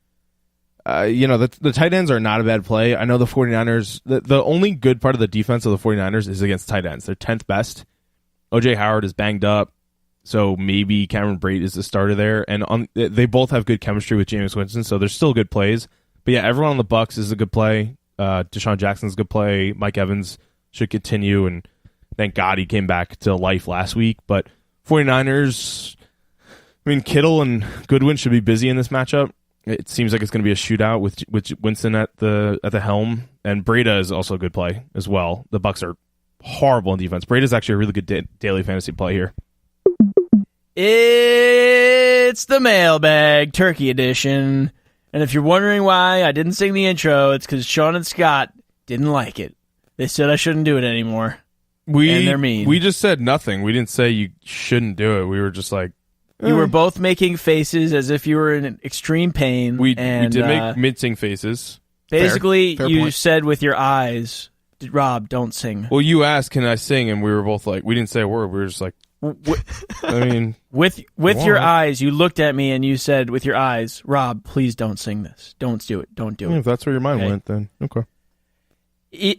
The tight ends are not a bad play. I know the 49ers, the only good part of the defense of the 49ers is against tight ends. They're 10th best. O.J. Howard is banged up, so maybe Cameron Brate is the starter there. And they both have good chemistry with Jameis Winston, so they're still good plays. But yeah, everyone on the Bucks is a good play. Deshaun Jackson's a good play. Mike Evans should continue, and thank God he came back to life last week. But 49ers, I mean, Kittle and Goodwin should be busy in this matchup. It seems like it's going to be a shootout with Winston at the helm, and Breda is also a good play as well. The Bucs are horrible in defense. Breda's actually a really good daily fantasy play here. It's the mailbag turkey edition, and if you're wondering why I didn't sing the intro, it's because Sean and Scott didn't like it. They said I shouldn't do it anymore. And they're mean. We just said nothing. We didn't say you shouldn't do it. We were just like. You were both making faces as if you were in extreme pain. We did make mincing faces. Basically, Fair you point. said with your eyes, Rob, don't sing. Well, you asked, can I sing? And we were both like, we didn't say a word. We were just like, I mean. With your eyes, you looked at me and you said with your eyes, Rob, please don't sing this. Don't do it. Don't do it. If that's where your mind went, then okay.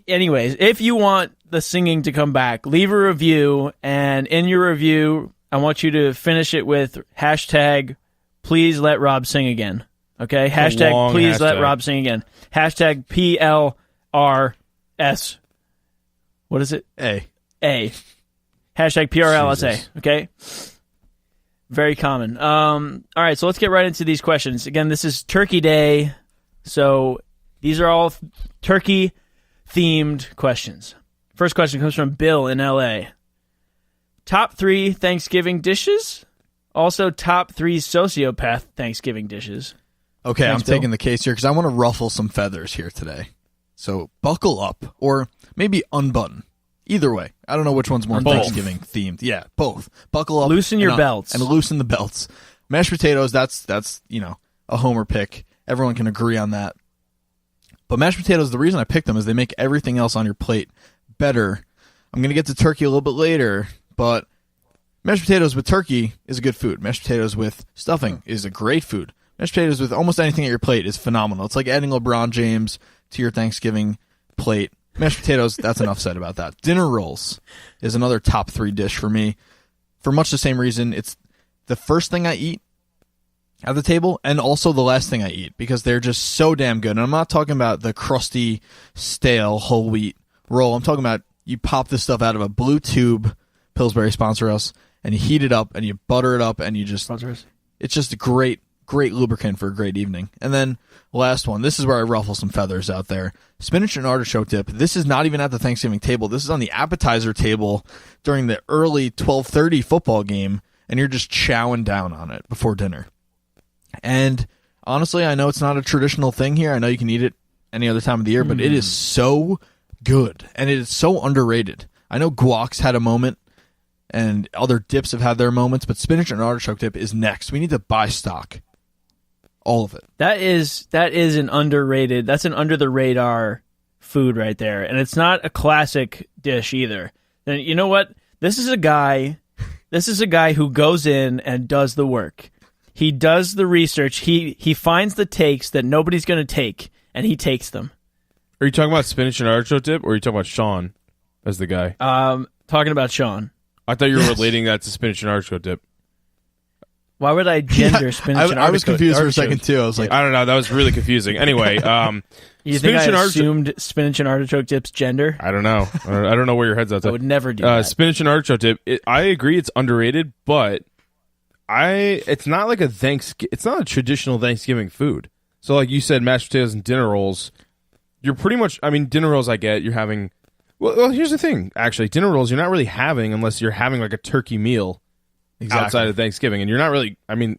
Anyways, if you want the singing to come back, leave a review. And in your review, I want you to finish it with hashtag please let Rob sing again. Okay? Hashtag please let Rob sing again. Hashtag PLRS. What is it? A. Hashtag PRLSA. Jesus. Okay? Very common. All right, so let's get right into these questions. Again, this is Turkey Day, so these are all turkey-themed questions. First question comes from Bill in L.A. Top 3 Thanksgiving dishes. Also, top 3 sociopath Thanksgiving dishes. Okay, Thanks, I'm taking the case here because I want to ruffle some feathers here today. So buckle up, or maybe unbutton. Either way. I don't know which one's more Thanksgiving themed. Yeah, both. Buckle up. Loosen your belts. And loosen the belts. Mashed potatoes, that's a homer pick. Everyone can agree on that. But mashed potatoes, the reason I picked them is they make everything else on your plate better. I'm going to get to turkey a little bit later. But mashed potatoes with turkey is a good food. Mashed potatoes with stuffing is a great food. Mashed potatoes with almost anything at your plate is phenomenal. It's like adding LeBron James to your Thanksgiving plate. Mashed potatoes, that's enough said about that. Dinner rolls is another top 3 dish for me. For much the same reason, it's the first thing I eat at the table and also the last thing I eat because they're just so damn good. And I'm not talking about the crusty, stale, whole wheat roll. I'm talking about you pop this stuff out of a blue tube. Pillsbury sponsor us, and you heat it up and you butter it up and you just it's just a great lubricant for a great evening. And then last one, this is where I ruffle some feathers out there. Spinach and artichoke dip. This is not even at the Thanksgiving table. This is on the appetizer table during the early 12:30 football game, and you're just chowing down on it before dinner. And honestly, I know it's not a traditional thing here. I know you can eat it any other time of the year, but it is so good and it is so underrated. I know guac's had a moment. And other dips have had their moments, but spinach and artichoke dip is next. We need to buy stock. All of it. That is an underrated, that's an under the radar food right there. And it's not a classic dish either. And you know what? This is a guy who goes in and does the work. He does the research. He finds the takes that nobody's going to take, and he takes them. Are you talking about spinach and artichoke dip, or are you talking about Sean as the guy? Talking about Sean. I thought you were relating that to spinach and artichoke dip. Why would I gender spinach and artichoke? I was confused for a second, too. I was like, I don't know. That was really confusing. Anyway, you think I assumed spinach and artichoke dip's gender? I don't know. I don't know where your head's at. I would never do that. Spinach and artichoke dip, I agree it's underrated, but it's not like it's not a traditional Thanksgiving food. So like you said, mashed potatoes and dinner rolls, you're pretty much, dinner rolls I get, you're having... Well, here's the thing, actually. Dinner rolls you're not really having unless you're having like a turkey meal outside of Thanksgiving. And you're not really, I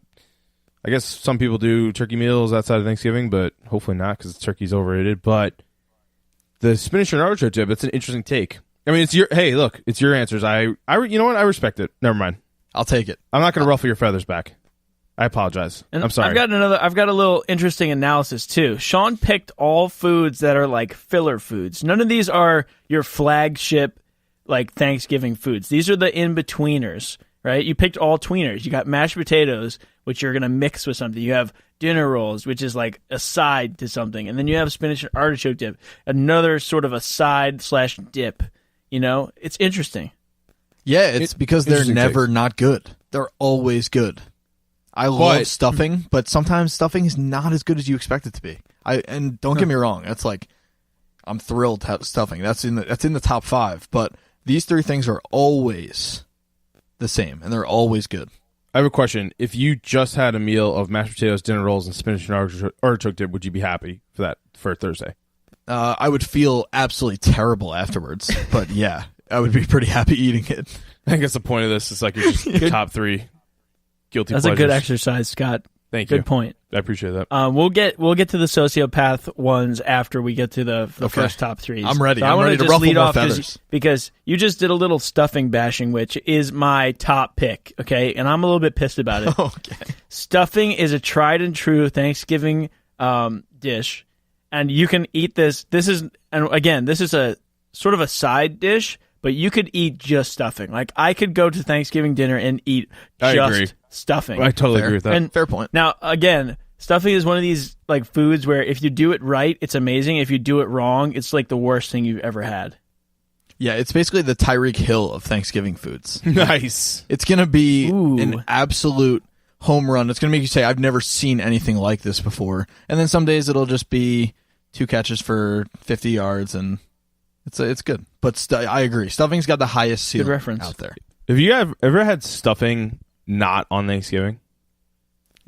guess some people do turkey meals outside of Thanksgiving, but hopefully not because turkey's overrated. But the spinach and artichoke dip, it's an interesting take. It's your answers. You know what? I respect it. Never mind. I'll take it. I'm not going to ruffle your feathers back. I apologize. And I'm sorry. I've got a little interesting analysis too. Sean picked all foods that are like filler foods. None of these are your flagship like Thanksgiving foods. These are the in-betweeners, right? You picked all tweeners. You got mashed potatoes, which you're going to mix with something. You have dinner rolls, which is like a side to something. And then you have spinach and artichoke dip, another sort of a side/dip. It's interesting. Yeah, it's because they're never not good. They're always good. I love stuffing, but sometimes stuffing is not as good as you expect it to be. And don't get me wrong, that's like I'm thrilled to have stuffing. That's in the top 5, but these 3 things are always the same and they're always good. I have a question. If you just had a meal of mashed potatoes, dinner rolls, and spinach and artichoke dip, would you be happy for Thursday? I would feel absolutely terrible afterwards, but yeah, I would be pretty happy eating it. I think that's the point of this. It's like you're just top 3 guilty pleasures. That's a good exercise, Scott. Thank you. Good point. I appreciate that. We'll get to the sociopath ones after we get to the first top 3s. I'm ready. So I'm ready to ruffle my feathers. Because you just did a little stuffing bashing, which is my top pick, okay? And I'm a little bit pissed about it. Okay. Stuffing is a tried and true Thanksgiving dish, and you can eat this. This is a sort of a side dish, but you could eat just stuffing. Like, I could go to Thanksgiving dinner and eat just stuffing. I totally agree with that. And fair point. Now, again, stuffing is one of these like foods where if you do it right, it's amazing. If you do it wrong, it's like the worst thing you've ever had. Yeah, it's basically the Tyreek Hill of Thanksgiving foods. Nice. It's going to be an absolute home run. It's going to make you say, I've never seen anything like this before. And then some days it'll just be 2 catches for 50 yards, and it's good. But I agree. Stuffing's got the highest ceiling out there. Have you ever had stuffing not on Thanksgiving?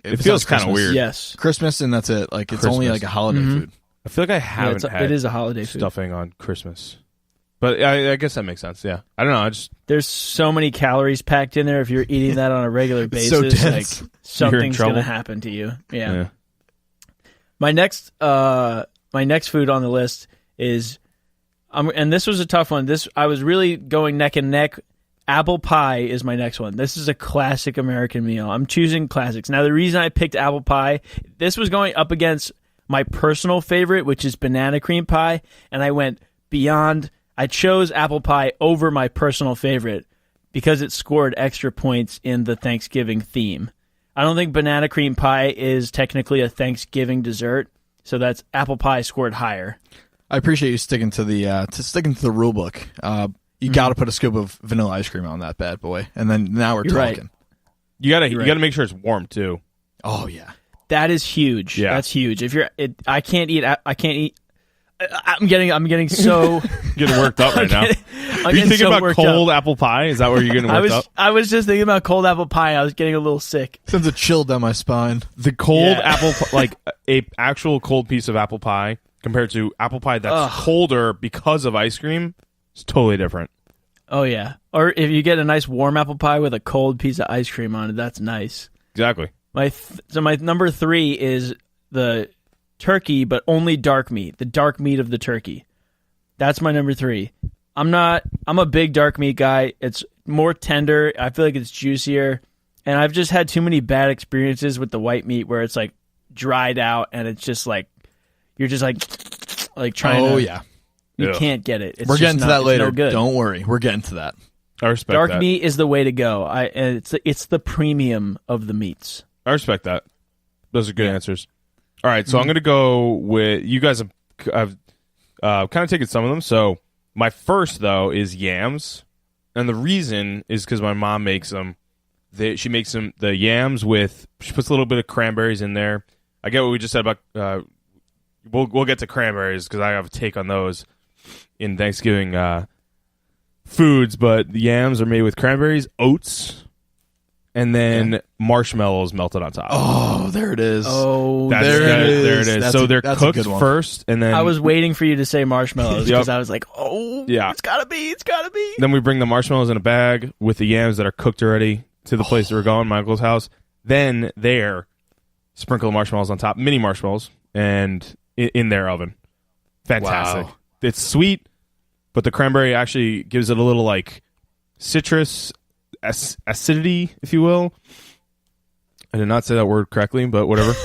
It feels kind of weird. Yes. Christmas, and that's it. Like, it's only like a holiday food. I feel like I haven't had it is a holiday food. Stuffing on Christmas. But I guess that makes sense, yeah. I don't know. There's so many calories packed in there. If you're eating that on a regular basis, so dense. like, something's going to happen to you. Yeah. My next food on the list is, and this was a tough one. I was really going neck and neck. Apple pie is my next one. This is a classic American meal. I'm choosing classics. Now, the reason I picked apple pie, this was going up against my personal favorite, which is banana cream pie, and I went beyond. I chose apple pie over my personal favorite because it scored extra points in the Thanksgiving theme. I don't think banana cream pie is technically a Thanksgiving dessert, so that's apple pie scored higher. I appreciate you sticking to the rule book. You got to put a scoop of vanilla ice cream on that bad boy, and then now we're talking. Right. You got to make sure it's warm too. Oh yeah, that is huge. Yeah. That's huge. I can't eat. I'm getting so getting worked up right now. Are you thinking about cold apple pie? Is that where you're getting worked up? I was just thinking about cold apple pie. I was getting a little sick. Sends a chill down my spine. The cold apple, like a actual cold piece of apple pie, compared to apple pie that's colder because of ice cream, it's totally different. Oh yeah. Or if you get a nice warm apple pie with a cold piece of ice cream on it, that's nice. Exactly. So my number 3 is the turkey, but only dark meat. The dark meat of the turkey. That's my number 3. I'm a big dark meat guy. It's more tender. I feel like it's juicier. And I've just had too many bad experiences with the white meat where it's like dried out and it's just like you're just like trying to. Oh yeah. You can't get it. We're getting to that later. No good. Don't worry. We're getting to that. I respect dark that. meat is the way to go. It's the premium of the meats. I respect that. Those are good answers. All right, so I'm going to go with, you guys have kind of taken some of them. So my first, though, is yams. And the reason is because my mom makes them. She makes them, the yams she puts a little bit of cranberries in there. I get what we just said about, we'll get to cranberries because I have a take on those in Thanksgiving foods. But the yams are made with cranberries, oats, and then marshmallows melted on top. Oh, there it is. Oh, there it is. So they're cooked first, and then I was waiting for you to say marshmallows because I was like, it's gotta be. Then we bring the marshmallows in a bag with the yams that are cooked already to the place that we're going, my uncle's house. Then sprinkle marshmallows on top, mini marshmallows, and in their oven. Fantastic. Wow. It's sweet, but the cranberry actually gives it a little like citrus acidity, if you will. I did not say that word correctly, but whatever.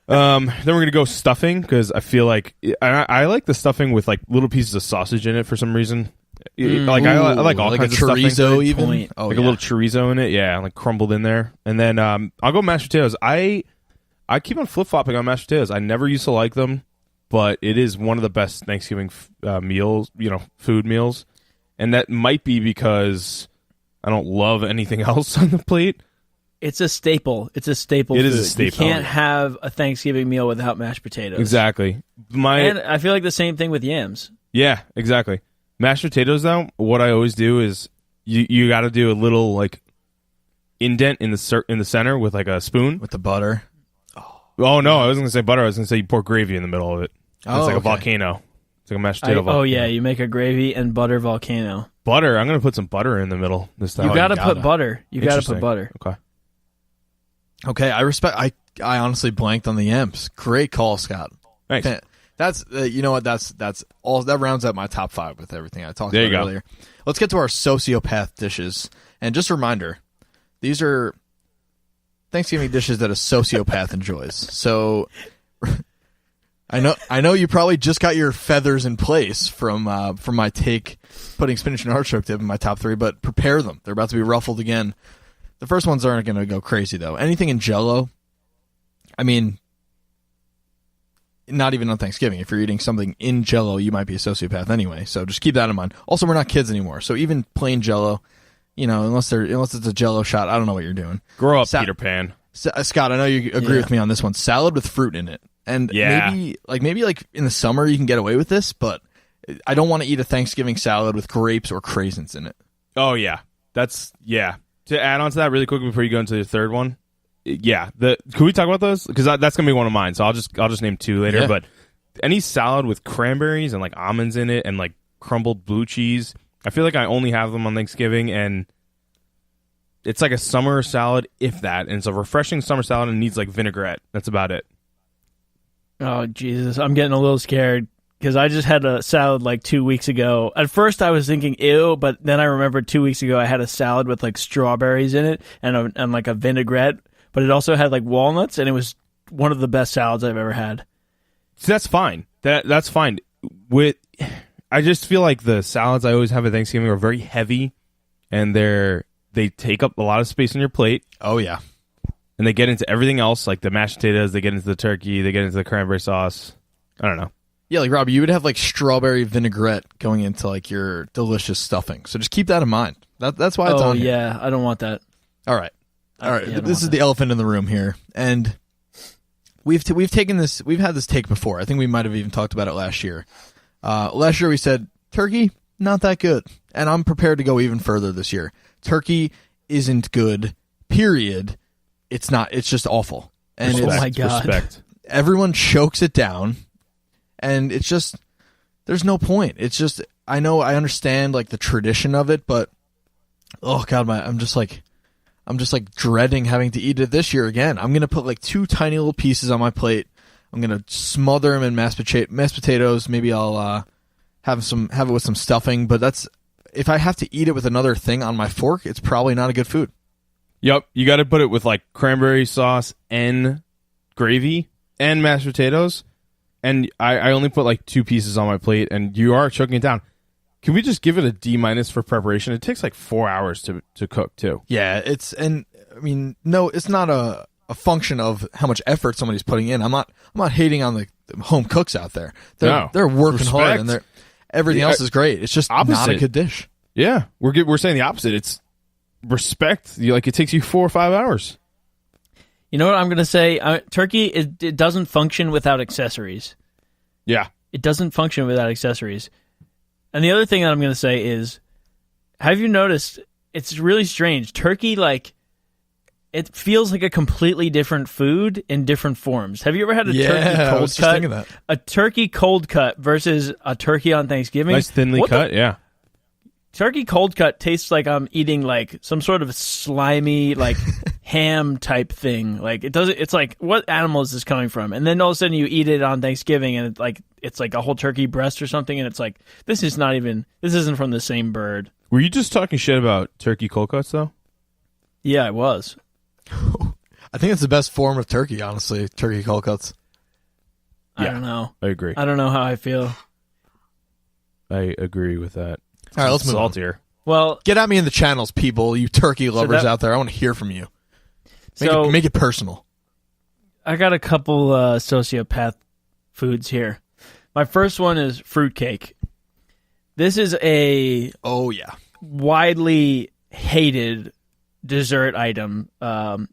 Then we're gonna go stuffing because I feel like I like the stuffing with like little pieces of sausage in it for some reason. I like all kinds of chorizo, stuffing. even A little chorizo in it, yeah, like crumbled in there. And then I'll go mashed potatoes. I keep on flip flopping on mashed potatoes. I never used to like them, but it is one of the best Thanksgiving meals, food meals, and that might be because I don't love anything else on the plate. It's a staple. It's a staple. It food. is a staple. You can't have a Thanksgiving meal without mashed potatoes. Exactly. And I feel like the same thing with yams. Yeah, exactly. Mashed potatoes, though, what I always do is you got to do a little like indent in the center with like a spoon with the butter. Oh no, I wasn't gonna say butter. I was gonna say you pour gravy in the middle of it. It's like a okay. volcano. It's like a mashed potato volcano. Oh yeah, you make a gravy and butter volcano. Butter. I'm gonna put some butter in the middle this time. You gotta put butter. You gotta put butter. Okay, I respect. I honestly blanked on the M's. Great call, Scott. Thanks. That's you know what? That's all. That rounds out my top 5 with everything I talked about earlier. Let's get to our sociopath dishes. And just a reminder, these are Thanksgiving dishes that a sociopath enjoys. So I know you probably just got your feathers in place from my take putting spinach and artichoke dip in my top 3, but prepare them. They're about to be ruffled again. The first ones aren't going to go crazy though. Anything in Jell-O, I mean, not even on Thanksgiving. If you're eating something in Jell-O, you might be a sociopath anyway. So just keep that in mind. Also, we're not kids anymore, so even plain Jell-O, unless it's a Jell-O shot, I don't know what you're doing. Grow up, Peter Pan. Scott, I know you agree with me on this one. Salad with fruit in it, and maybe in the summer you can get away with this, but I don't want to eat a Thanksgiving salad with grapes or craisins in it. Oh yeah, To add on to that really quick before you go into the third one. Yeah, can we talk about those? Because that's gonna be one of mine. So I'll just name 2 later. Yeah. But any salad with cranberries and like almonds in it and like crumbled blue cheese, I feel like I only have them on Thanksgiving, and it's like a summer salad, if that. And it's a refreshing summer salad and needs like vinaigrette. That's about it. Oh Jesus, I'm getting a little scared because I just had a salad like 2 weeks ago. At first I was thinking ew, but then I remembered 2 weeks ago I had a salad with like strawberries in it and like a vinaigrette. But it also had like walnuts, and it was one of the best salads I've ever had. So that's fine. That's fine. I just feel like the salads I always have at Thanksgiving are very heavy, and they take up a lot of space on your plate. Oh yeah, and they get into everything else, like the mashed potatoes. They get into the turkey. They get into the cranberry sauce. I don't know. Yeah, like Robbie, you would have like strawberry vinaigrette going into like your delicious stuffing. So just keep that in mind. That's why it's on here. Yeah, I don't want that. All right. This is the elephant in the room here, and we've taken this. We've had this take before. I think we might have even talked about it last year. Last year we said turkey not that good, and I'm prepared to go even further this year. Turkey isn't good. Period. It's not. It's just awful. And oh my God, everyone chokes it down, and it's just there's no point. It's just I understand like the tradition of it, but oh God, I'm just like dreading having to eat it this year again. I'm going to put like 2 tiny little pieces on my plate. I'm going to smother them in mashed potatoes. Maybe I'll have it with some stuffing, but if I have to eat it with another thing on my fork, it's probably not a good food. Yep, you got to put it with like cranberry sauce and gravy and mashed potatoes. And I only put like 2 pieces on my plate, and you are choking it down. Can we just give it a D- for preparation? It takes like 4 hours to cook too. Yeah, it's not a function of how much effort somebody's putting in. I'm not hating on the home cooks out there. They're working hard, and everything else is great. It's just not a good dish. Yeah, we're saying the opposite. It's respect. It takes you 4 or 5 hours. You know what I'm going to say? Turkey it doesn't function without accessories. Yeah, it doesn't function without accessories. And the other thing that I'm going to say is, have you noticed, it's really strange. Turkey, it feels like a completely different food in different forms. Have you ever had a turkey cold I was just thinking that. A turkey cold cut versus a turkey on Thanksgiving? Nice thinly cut, yeah. Turkey cold cut tastes like I'm eating like some sort of slimy ham type thing. It's like, what animal is this coming from? And then all of a sudden you eat it on Thanksgiving and it's like a whole turkey breast or something, and it's like this isn't from the same bird. Were you just talking shit about turkey cold cuts though? Yeah, I was. I think it's the best form of turkey, honestly. Turkey cold cuts. I don't know. I agree. I don't know how I feel. I agree with that. All right, let's move saltier. On. Well, get at me in the channels, people. You turkey lovers out there. I want to hear from you. Make it personal. I got a couple sociopath foods here. My first one is fruitcake. This is a widely hated dessert item.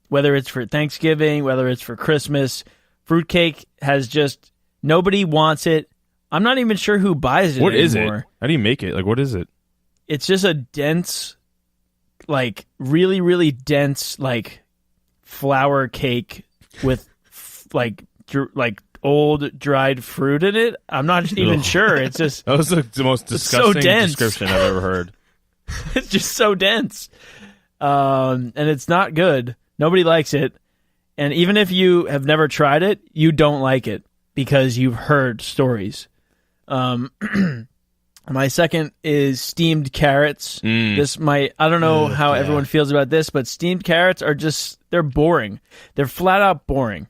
Whether it's for Thanksgiving, whether it's for Christmas, fruitcake has just nobody wants it. I'm not even sure who buys it anymore. What is it? How do you make it? What is it? It's just a dense, like really, really dense like flour cake with like old dried fruit in it. I'm not even sure. It's just that was the most disgusting description I've ever heard. It's just so dense, and it's not good. Nobody likes it, and even if you have never tried it, you don't like it because you've heard stories. My second is steamed carrots. I don't know how everyone feels about this, but steamed carrots are they're boring. They're flat out boring.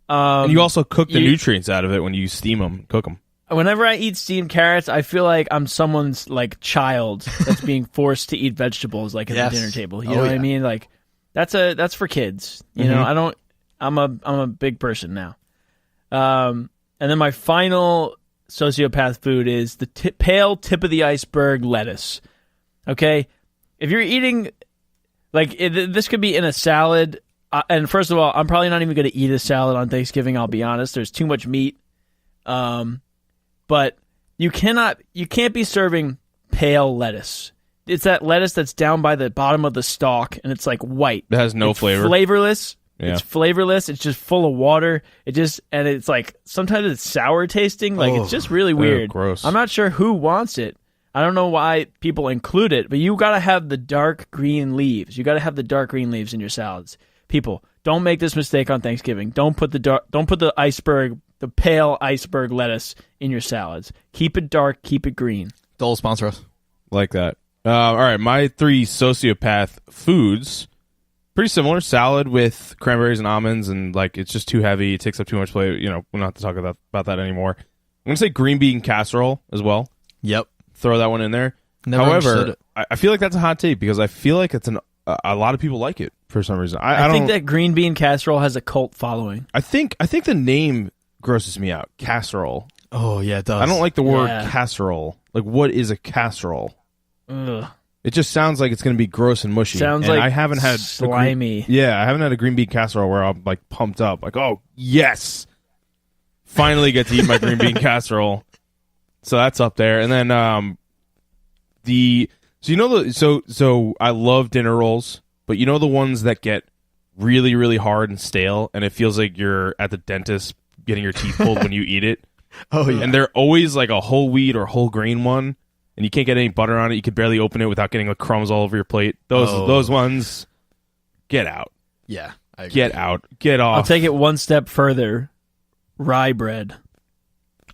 And you also cook the nutrients out of it when you steam them, cook them. Whenever I eat steamed carrots, I feel like I'm someone's like child that's being forced to eat vegetables like at the dinner table. You know what I mean? Like that's for kids. You know, I'm a big person now. And then my final sociopath food is the pale tip of the iceberg lettuce. Okay, if you're eating this could be in a salad. And first of all, I'm probably not even going to eat a salad on Thanksgiving. I'll be honest. There's too much meat. But you can't be serving pale lettuce. It's that lettuce that's down by the bottom of the stalk, and it's like white. It has no flavor. Flavorless. Yeah. It's flavorless. It's just full of water. And it's like sometimes it's sour tasting. Like it's just really weird. Gross. I'm not sure who wants it. I don't know why people include it, but you got to have the dark green leaves. You got to have the dark green leaves in your salads. People, don't make this mistake on Thanksgiving. Don't put the pale iceberg lettuce in your salads. Keep it dark. Keep it green. Dole, sponsor us. Like that. All right, my 3 sociopath foods, pretty similar. Salad with cranberries and almonds, and like it's just too heavy. It takes up too much plate. You know, we don't have to talk about that anymore. I'm going to say green bean casserole as well. Yep. Throw that one in there. However, I feel like that's a hot take because I feel like it's a lot of people like it for some reason. I think that green bean casserole has a cult following. I think the name grosses me out. Casserole. Oh yeah, it does. I don't like the word casserole. Like, what is a casserole? Ugh. It just sounds like it's going to be gross and mushy. Sounds and like I haven't had slimy. I haven't had a green bean casserole where I'm like pumped up, like, oh yes, finally get to eat my green bean casserole. So that's up there, and then so I love dinner rolls, but you know the ones that get really, really hard and stale, and it feels like you're at the dentist getting your teeth pulled when you eat it. Oh yeah, and they're always like a whole wheat or whole grain one. And you can't get any butter on it. You could barely open it without getting the crumbs all over your plate. Those ones, get out. Yeah, I agree. Get out. Get off. I'll take it one step further. Rye bread.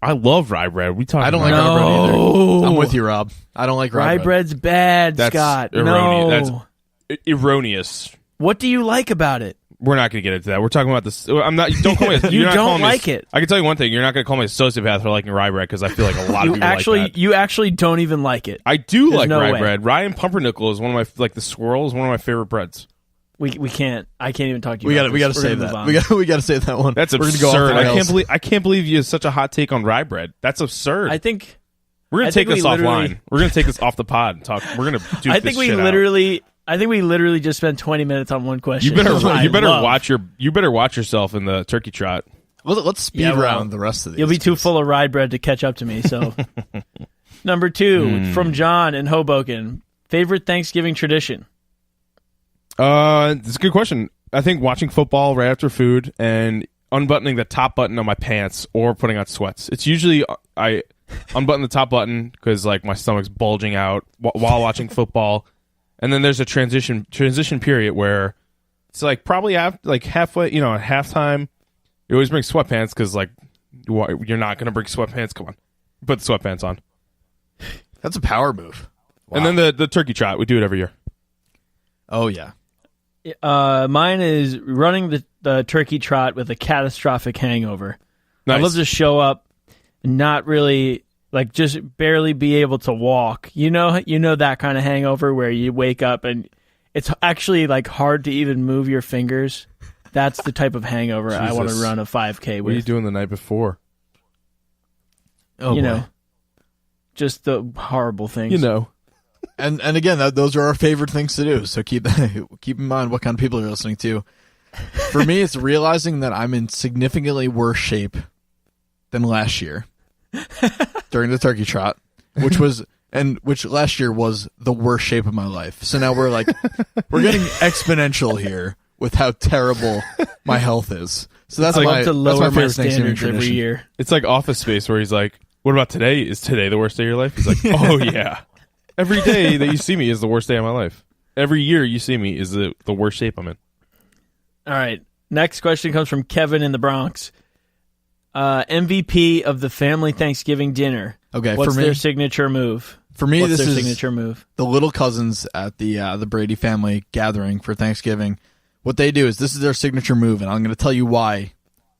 I love rye bread. I don't like rye bread either. I'm with you, Rob. I don't like rye bread. Rye bread's bad, That's Scott. erroneous. No. That's erroneous. What do you like about it? We're not going to get into that. We're talking about this. I'm not. Don't call me. You don't like it. I can tell you one thing. You're not going to call me a sociopath for liking rye bread because I feel like a lot of people like that. You actually don't even like it. I do like no rye way. bread. Rye and pumpernickel is one of my the swirl is one of my favorite breads. We can't. I can't even talk to you. We got to say that. We got to say that one. That's absurd. I can't believe you have such a hot take on rye bread. That's absurd. I think we're going to take this offline. We're going to take this off the pod and talk. We're going to do. I think we literally just spent 20 minutes on one question. You better watch yourself in the turkey trot. Let's speed round the rest of these. You'll be too full of rye bread to catch up to me. So, number 2 from John in Hoboken. Favorite Thanksgiving tradition? It's a good question. I think watching football right after food and unbuttoning the top button of my pants or putting on sweats. It's usually I unbutton the top button because like my stomach's bulging out while watching football. And then there's a transition period where it's like probably halfway, at halftime, you always bring sweatpants because like you're not going to bring sweatpants. Come on, put the sweatpants on. That's a power move. Wow. And then the turkey trot, we do it every year. Oh yeah. Mine is running the turkey trot with a catastrophic hangover. Nice. I love to show up and not really. Like, just barely be able to walk. You know that kind of hangover where you wake up and it's actually, like, hard to even move your fingers. That's the type of hangover I want to run a 5K with. What are you doing the night before? Oh, you know, just the horrible things. And again, those are our favorite things to do. So keep in mind what kind of people you're listening to. For me, it's realizing that I'm in significantly worse shape than last year. During the turkey trot, which was and which last year was the worst shape of my life. So now we're getting exponential here with how terrible my health is. So that's my favorite Thanksgiving tradition every year. It's like Office Space where he's like, "What about today? Is today the worst day of your life?" He's like, "Oh yeah, every day that you see me is the worst day of my life. Every year you see me is the worst shape I'm in." All right. Next question comes from Kevin in the Bronx. MVP of the family Thanksgiving dinner. Okay, what's their signature move? For me, what's this their is signature move. The little cousins at the Brady family gathering for Thanksgiving. What they do is this is their signature move, and I'm going to tell you why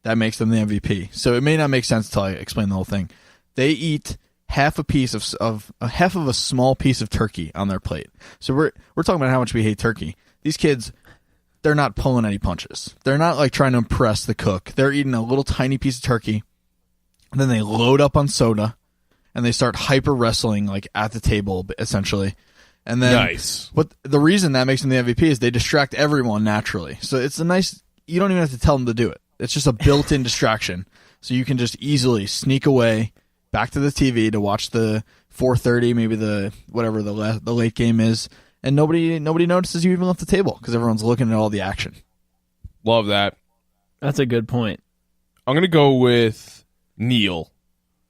that makes them the MVP. So it may not make sense until I explain the whole thing. They eat half of a small piece of turkey on their plate. So we're talking about how much we hate turkey. These kids, they're not pulling any punches. They're not like trying to impress the cook. They're eating a little tiny piece of turkey, and then they load up on soda, and they start hyper wrestling like at the table essentially. And then nice. What the reason that makes them the MVP is they distract everyone naturally. So it's a nice. You don't even have to tell them to do it. It's just a built-in distraction. So you can just easily sneak away back to the TV to watch the 4:30, maybe the whatever the late game is, and nobody notices you even left the table because everyone's looking at all the action. Love that. That's a good point. I'm gonna go with Neil.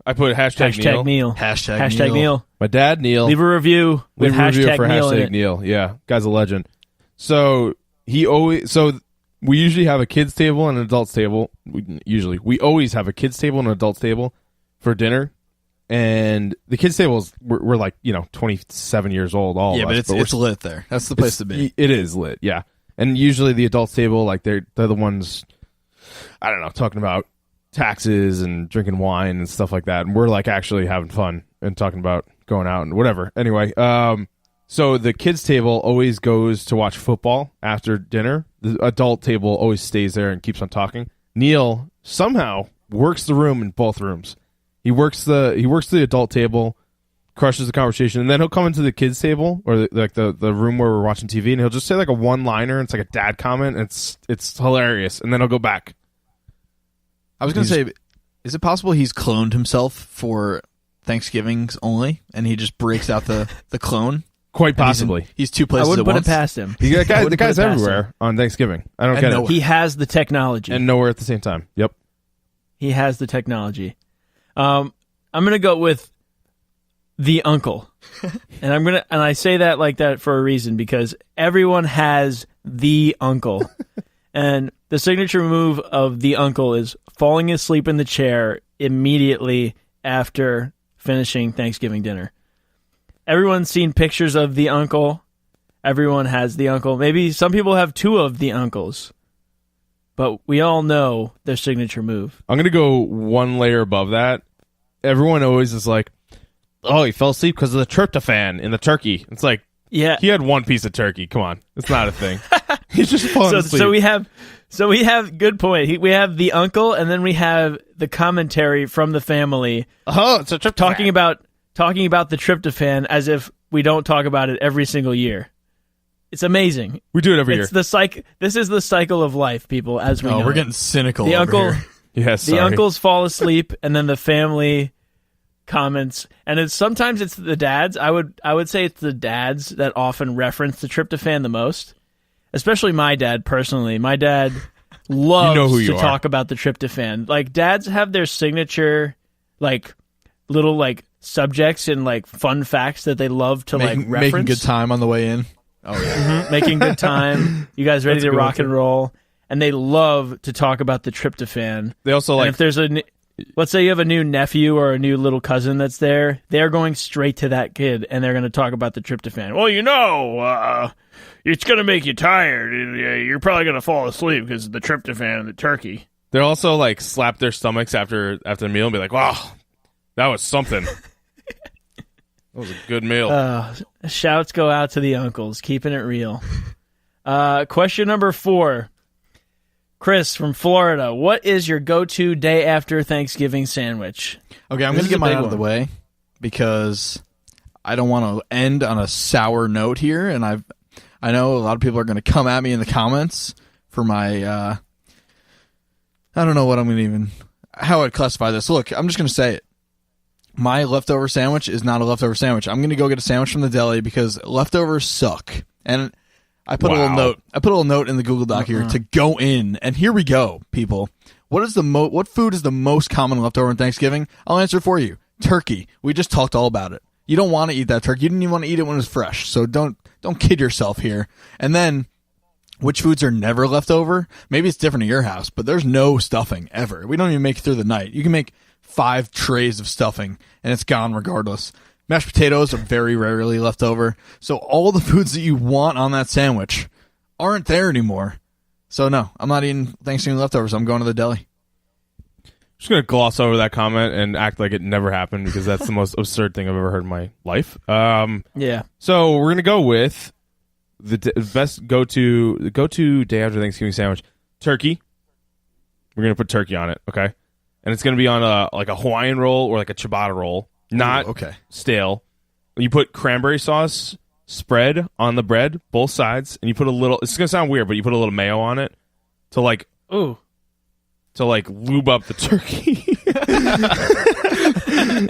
I put hashtag Neil. Hashtag Neil. My dad, Neil. Leave a review with hashtag Neil in it. Neil. Yeah, guy's a legend. So we usually have a kids table and an adults table. We always have a kids table and an adults table for dinner. And the kids tables, we're like 27 years old. All yeah, of us, but it's lit there. That's the place to be. It is lit, yeah. And usually the adults table, like they're the ones, I don't know, talking about taxes and drinking wine and stuff like that, and we're like actually having fun and talking about going out and whatever. Anyway, so the kids table always goes to watch football after dinner. The adult table always stays there and keeps on talking. Neil somehow works the room in both rooms. He works the adult table, crushes the conversation, and then he'll come into the kids table or the room where we're watching TV, and he'll just say like a one-liner. It's like a dad comment. And it's hilarious, and then he'll go back. I was going to say, is it possible he's cloned himself for Thanksgivings only, and he just breaks out the clone? Quite possibly. He's two places I wouldn't at put once. it past him. The guy's everywhere on Thanksgiving. I don't get it. He has the technology. And nowhere at the same time. Yep. He has the technology. I'm going to go with the uncle. And I say that like that for a reason, because everyone has the uncle. And the signature move of the uncle is falling asleep in the chair immediately after finishing Thanksgiving dinner. Everyone's seen pictures of the uncle. Everyone has the uncle. Maybe some people have two of the uncles. But we all know their signature move. I'm going to go one layer above that. Everyone always is like, oh, he fell asleep because of the tryptophan in the turkey. It's like, yeah, he had one piece of turkey. Come on. It's not a thing. He's just falling asleep. So we have good point. We have the uncle, and then we have the commentary from the family. Oh, it's a tryptophan. Talking about the tryptophan as if we don't talk about it every single year. It's amazing. We do it every year. This is the cycle of life, people, as we know. We're getting cynical the over uncle, here. Yes, the uncles fall asleep, and then the family comments. And sometimes it's the dads. I would say it's the dads that often reference the tryptophan the most. Especially my dad, personally. My dad loves to talk about the tryptophan. Like, dads have their signature, like, little, like, subjects and, like, fun facts that they love to, reference. Making good time on the way in. Oh, yeah. Mm-hmm. Making good time. You guys ready to rock and roll? And they love to talk about the tryptophan. They also like... And if there's let's say you have a new nephew or a new little cousin that's there, they're going straight to that kid, and they're going to talk about the tryptophan. Well, it's going to make you tired. You're probably going to fall asleep because of the tryptophan and the turkey. They also, like, slap their stomachs after the meal and be like, wow, that was something. That was a good meal. Shouts go out to the uncles, keeping it real. Question number 4. Chris from Florida, what is your go-to day after Thanksgiving sandwich? Okay, I'm going to get mine out of the way because I don't want to end on a sour note here, and I know a lot of people are going to come at me in the comments for my I don't know what I'm going to how I'd classify this. Look, I'm just going to say it. My leftover sandwich is not a leftover sandwich. I'm going to go get a sandwich from the deli because leftovers suck. And I put a little note. I put a little note in the Google Doc here to go in, and here we go, people. What food is the most common leftover on Thanksgiving? I'll answer for you. Turkey. We just talked all about it. You don't want to eat that turkey. You didn't even want to eat it when it was fresh. So don't kid yourself here. And then, which foods are never left over? Maybe it's different at your house, but there's no stuffing ever. We don't even make it through the night. You can make 5 trays of stuffing, and it's gone regardless. Mashed potatoes are very rarely left over. So all the foods that you want on that sandwich aren't there anymore. So no, I'm not eating Thanksgiving leftovers. I'm going to the deli. Just going to gloss over that comment and act like it never happened because that's the most absurd thing I've ever heard in my life. Yeah. So we're going to go with the best go-to day after Thanksgiving sandwich. Turkey. We're going to put turkey on it, okay? And it's going to be on a Hawaiian roll or like a ciabatta roll, not stale. You put cranberry sauce spread on the bread, both sides, and you put a little, it's going to sound weird, but you put a little mayo on it to lube up the turkey.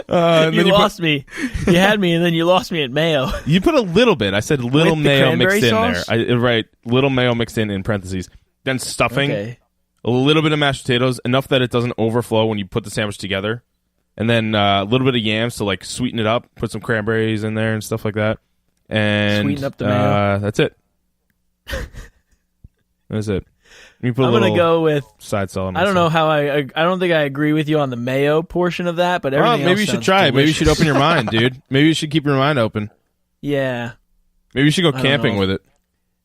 You lost me. You had me, and then you lost me at mayo. You put a little bit. I said little mayo mixed in sauce? there. Right, little mayo mixed in parentheses. Then stuffing, a little bit of mashed potatoes, enough that it doesn't overflow when you put the sandwich together. And then a little bit of yams to like sweeten it up. Put some cranberries in there and stuff like that. And sweeten up the mayo. That's it. That's it. I'm going to go with side salad. I don't know how I don't think I agree with you on the mayo portion of that, but everything maybe you should try it. Maybe you should open your mind, dude. Maybe you should keep your mind open. Yeah. Maybe you should go camping with it.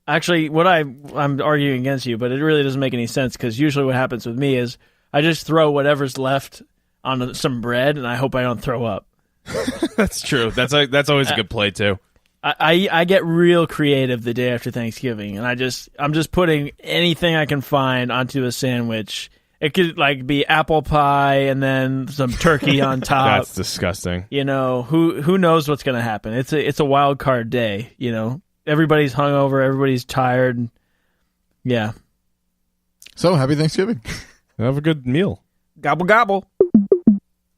Actually, I'm arguing against you, but it really doesn't make any sense because usually what happens with me is I just throw whatever's left on some bread and I hope I don't throw up. That's true. That's always a good play too. I get real creative the day after Thanksgiving, and I'm just putting anything I can find onto a sandwich. It could like be apple pie and then some turkey on top. That's disgusting. You know, who knows what's going to happen? It's a wild card day. You know, everybody's hungover, everybody's tired. Yeah. So happy Thanksgiving. Have a good meal. Gobble gobble.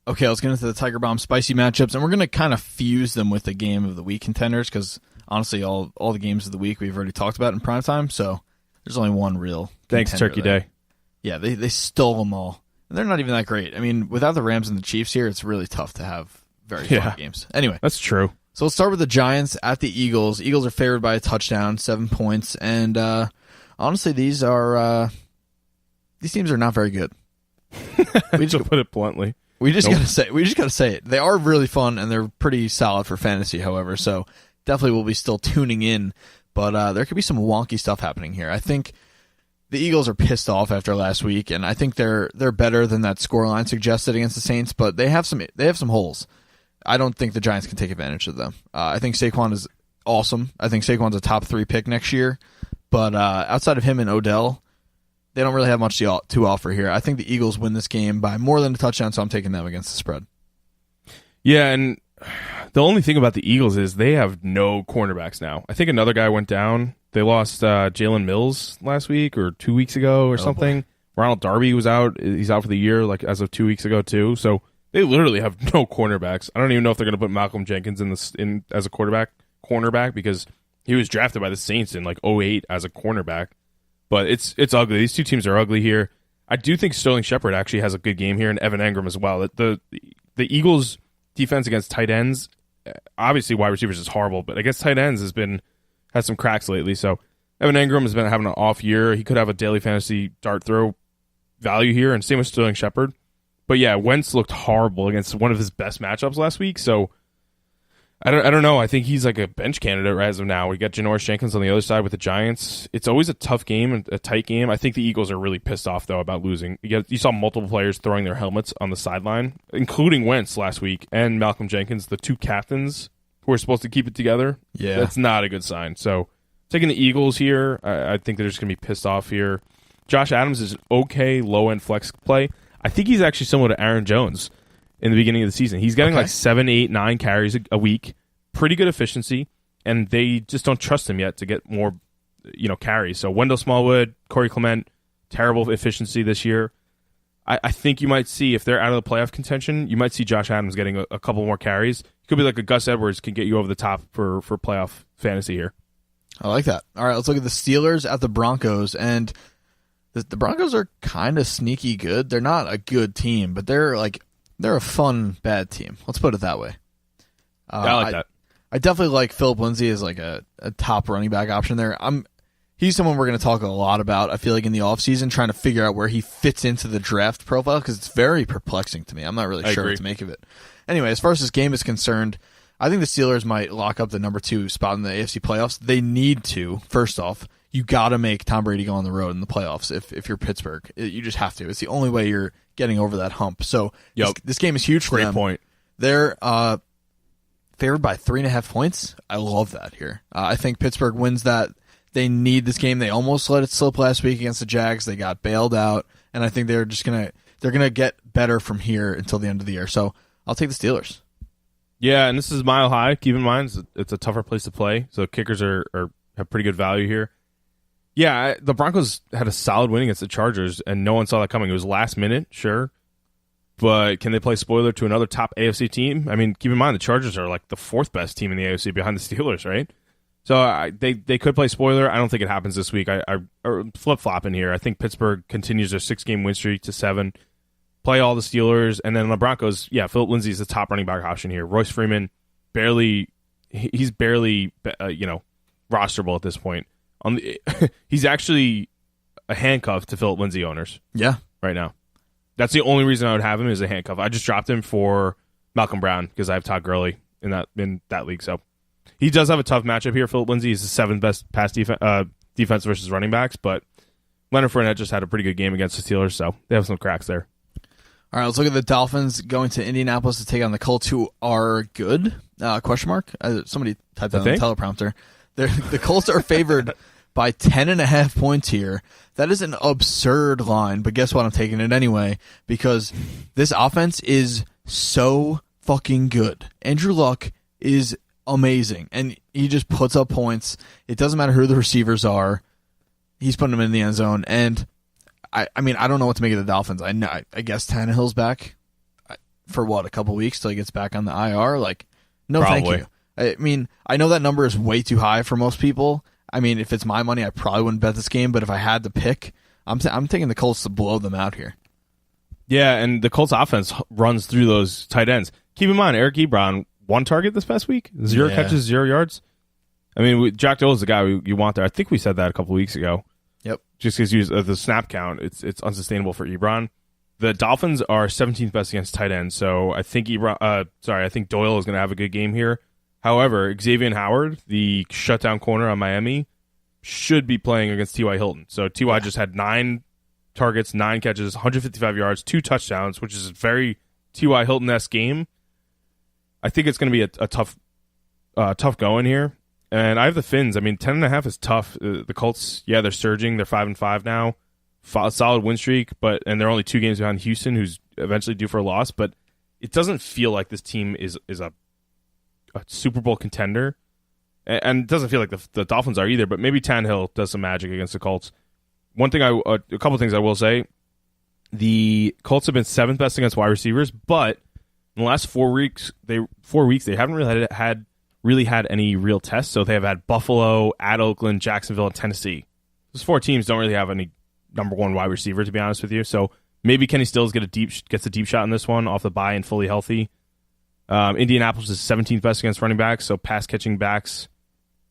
Okay, let's get into the Tiger Bomb spicy matchups, and we're going to kind of fuse them with the game of the week contenders because, honestly, all the games of the week we've already talked about in primetime, so there's only one real Thanks, Turkey there. Day. Yeah, they stole them all, and they're not even that great. I mean, without the Rams and the Chiefs here, it's really tough to have very fun games. Anyway. That's true. So let's start with the Giants at the Eagles. Eagles are favored by a touchdown, 7 points, and honestly, these teams are not very good. To put it bluntly. We just gotta say it. They are really fun and they're pretty solid for fantasy, however. So definitely we'll be still tuning in, but there could be some wonky stuff happening here. I think the Eagles are pissed off after last week, and I think they're better than that scoreline suggested against the Saints, but they have some holes. I don't think the Giants can take advantage of them. I think Saquon is awesome. I think Saquon's a top 3 pick next year, but outside of him and Odell, they don't really have much to offer here. I think the Eagles win this game by more than a touchdown, so I'm taking them against the spread. Yeah, and the only thing about the Eagles is they have no cornerbacks now. I think another guy went down. They lost Jalen Mills last week or 2 weeks ago or something. Boy. Ronald Darby was out. He's out for the year, like as of 2 weeks ago too. So they literally have no cornerbacks. I don't even know if they're going to put Malcolm Jenkins in as a cornerback because he was drafted by the Saints in like 2008 as a cornerback. But it's ugly. These two teams are ugly here. I do think Sterling Shepard actually has a good game here, and Evan Engram as well. The Eagles' defense against tight ends, obviously wide receivers is horrible, but against tight ends has some cracks lately. So Evan Engram has been having an off year. He could have a daily fantasy dart throw value here, and same with Sterling Shepard. But yeah, Wentz looked horrible against one of his best matchups last week. So I don't know. I think he's like a bench candidate right as of now. We got Janoris Jenkins on the other side with the Giants. It's always a tough game and a tight game. I think the Eagles are really pissed off, though, about losing. You saw multiple players throwing their helmets on the sideline, including Wentz last week and Malcolm Jenkins, the two captains who are supposed to keep it together. Yeah. That's not a good sign. So taking the Eagles here, I think they're just going to be pissed off here. Josh Adams is an okay low-end flex play. I think he's actually similar to Aaron Jones in the beginning of the season. He's getting like 7, 8, 9 carries a week. Pretty good efficiency, and they just don't trust him yet to get more, carries. So Wendell Smallwood, Corey Clement, terrible efficiency this year. I think you might see, if they're out of the playoff contention, you might see Josh Adams getting a couple more carries. It could be like a Gus Edwards can get you over the top for playoff fantasy here. I like that. All right, let's look at the Steelers at the Broncos. And the Broncos are kind of sneaky good. They're not a good team, but they're a fun, bad team. Let's put it that way. I like that. I definitely like Philip Lindsay as like a top running back option there. He's someone we're going to talk a lot about, I feel like, in the offseason, trying to figure out where he fits into the draft profile, because it's very perplexing to me. I'm not really sure what to make of it. Anyway, as far as this game is concerned, I think the Steelers might lock up the number 2 spot in the AFC playoffs. They need to. First off, you got to make Tom Brady go on the road in the playoffs if you're Pittsburgh. You just have to. It's the only way you're getting over that hump. So this game is huge for them. Great point. They're favored by 3.5 points. I love that here. I think Pittsburgh wins that. They need this game. They almost let it slip last week against the Jags. They got bailed out, and I think they're gonna get better from here until the end of the year. So I'll take the Steelers. Yeah, and this is Mile High. Keep in mind it's a tougher place to play, so kickers have pretty good value here. Yeah, the Broncos had a solid win against the Chargers, and no one saw that coming. It was last minute, sure, but can they play spoiler to another top AFC team? I mean, keep in mind the Chargers are like the 4th best team in the AFC behind the Steelers, right? So they could play spoiler. I don't think it happens this week. I flip-flopping here. I think Pittsburgh continues their 6-game win streak to 7, play all the Steelers, and then the Broncos, Philip Lindsay is the top running back option here. Royce Freeman, he's barely rosterable at this point. He's actually a handcuff to Philip Lindsay owners. Yeah. Right now. That's the only reason I would have him as a handcuff. I just dropped him for Malcolm Brown because I have Todd Gurley in that league, so. He does have a tough matchup here. Philip Lindsay is the 7th best pass defense versus running backs, but Leonard Fournette just had a pretty good game against the Steelers, so they have some cracks there. All right, let's look at the Dolphins going to Indianapolis to take on the Colts, who are good? Question mark? Somebody typed that on the teleprompter. The Colts are favored by 10.5 points here. That is an absurd line, but guess what? I'm taking it anyway, because this offense is so fucking good. Andrew Luck is amazing, and he just puts up points. It doesn't matter who the receivers are. He's putting them in the end zone, and I mean, I don't know what to make of the Dolphins. I guess Tannehill's back for a couple weeks till he gets back on the IR. No, probably. Thank you. I mean, I know that number is way too high for most people. I mean, if it's my money, I probably wouldn't bet this game, but if I had to pick, I'm taking the Colts to blow them out here. Yeah, and the Colts offense runs through those tight ends. Keep in mind, Eric Ebron, 1 target this past week, 0 catches, 0 yards. I mean, Jack Doyle is the guy you want there. I think we said that a couple weeks ago. Yep. Just because the snap count, it's unsustainable for Ebron. The Dolphins are 17th best against tight ends, so I think I think Doyle is going to have a good game here. However, Xavier Howard, the shutdown corner on Miami, should be playing against T.Y. Hilton. So T.Y. just had 9 targets, 9 catches, 155 yards, 2 touchdowns, which is a very T.Y. Hilton-esque game. I think it's going to be a tough going here. And I have the Fins. I mean, 10.5 is tough. The Colts, they're surging. They're 5-5 now. Solid win streak, and they're only 2 games behind Houston, who's eventually due for a loss. But it doesn't feel like this team is a Super Bowl contender. And it doesn't feel like the Dolphins are either, but maybe Tannehill does some magic against the Colts. A couple things I will say. The Colts have been 7th best against wide receivers, but in the last 4 weeks, they haven't really had any real tests. So they have had Buffalo, at Oakland, Jacksonville, and Tennessee. Those 4 teams don't really have any number 1 wide receiver, to be honest with you. So maybe Kenny Stills gets a deep shot in this one off the bye and fully healthy. Indianapolis is 17th best against running backs, so pass catching backs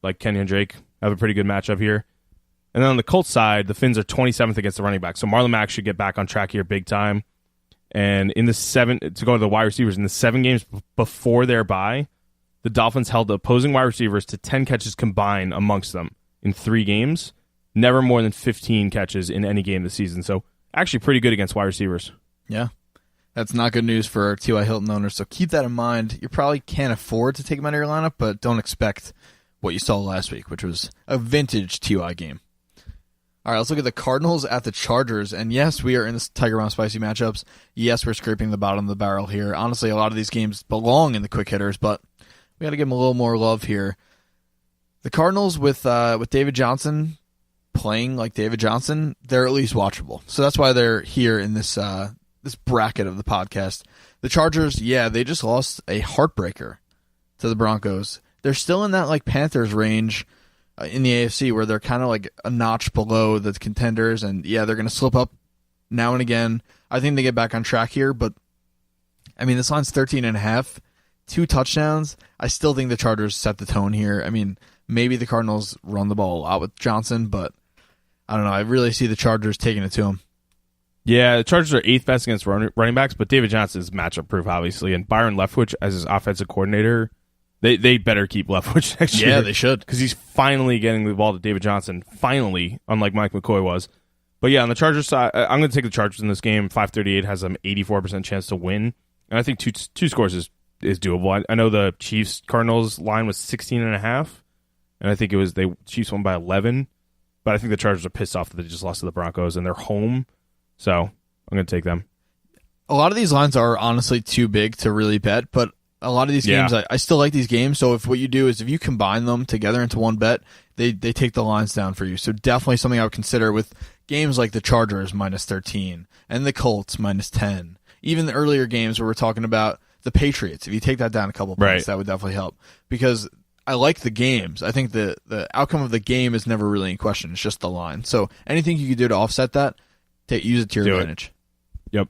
like Kenyon Drake have a pretty good matchup here. And then on the Colts side, the Fins are 27th against the running back. So Marlon Mack should get back on track here big time. And to go to the wide receivers, in the 7 games before their bye, the Dolphins held the opposing wide receivers to 10 catches combined amongst them in 3 games. Never more than 15 catches in any game this season. So actually pretty good against wide receivers. Yeah. That's not good news for T.Y. Hilton owners, so keep that in mind. You probably can't afford to take him out of your lineup, but don't expect what you saw last week, which was a vintage T.Y. game. All right, let's look at the Cardinals at the Chargers. And yes, we are in the Tiger Mound Spicy matchups. Yes, we're scraping the bottom of the barrel here. Honestly, a lot of these games belong in the quick hitters, but we got to give them a little more love here. The Cardinals with David Johnson playing like David Johnson, they're at least watchable. So that's why they're here in this bracket of the podcast. The Chargers, yeah, they just lost a heartbreaker to the Broncos. They're still in that like Panthers range in the AFC where they're kind of like a notch below the contenders, and yeah, they're going to slip up now and again. I think they get back on track here, but I mean, this line's 13.5, 2 touchdowns. I still think the Chargers set the tone here. I mean, maybe the Cardinals run the ball a lot with Johnson, but I don't know. I really see the Chargers taking it to him. Yeah, the Chargers are 8th best against running backs, but David Johnson is matchup proof, obviously, and Byron Leftwich as his offensive coordinator. They better keep Leftwich next year. Yeah, they should. Because he's finally getting the ball to David Johnson. Finally, unlike Mike McCoy was. But yeah, on the Chargers side, I'm going to take the Chargers in this game. 538 has an 84% chance to win. And I think two scores is doable. I know the Chiefs-Cardinals line was 16.5. And I think it was Chiefs won by 11. But I think the Chargers are pissed off that they just lost to the Broncos and they're home. So I'm going to take them. A lot of these lines are honestly too big to really bet, but a lot of these games, I still like these games. So if what you do is if you combine them together into one bet, they take the lines down for you. So definitely something I would consider with games like the Chargers minus 13 and the Colts minus 10. Even the earlier games where we're talking about the Patriots, if you take that down a couple points, that would definitely help. Because I like the games. I think the outcome of the game is never really in question. It's just the line. So anything you could do to offset that, use it to your advantage. Yep.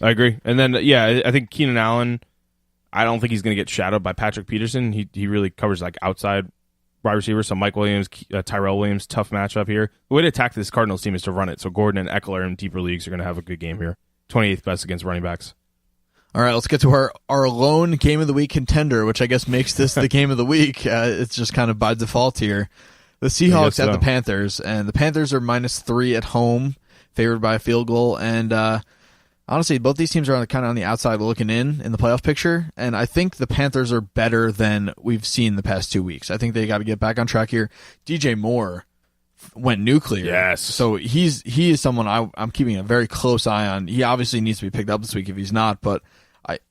I agree. And then, yeah, I think Keenan Allen, I don't think he's going to get shadowed by Patrick Peterson. He really covers like outside wide receivers. So Mike Williams, Tyrell Williams, tough matchup here. The way to attack this Cardinals team is to run it. So Gordon and Eckler in deeper leagues are going to have a good game here. 28th best against running backs. All right, let's get to our lone game of the week contender, which I guess makes this the game of the week. It's just kind of by default here. The Seahawks at the Panthers, and the Panthers are minus 3 at home, favored by a field goal. And honestly, both these teams are kind of on the outside looking in the playoff picture, and I think the Panthers are better than we've seen the past 2 weeks. I think they got to get back on track here. DJ Moore went nuclear. Yes. So he is someone I'm keeping a very close eye on. He obviously needs to be picked up this week if he's not, but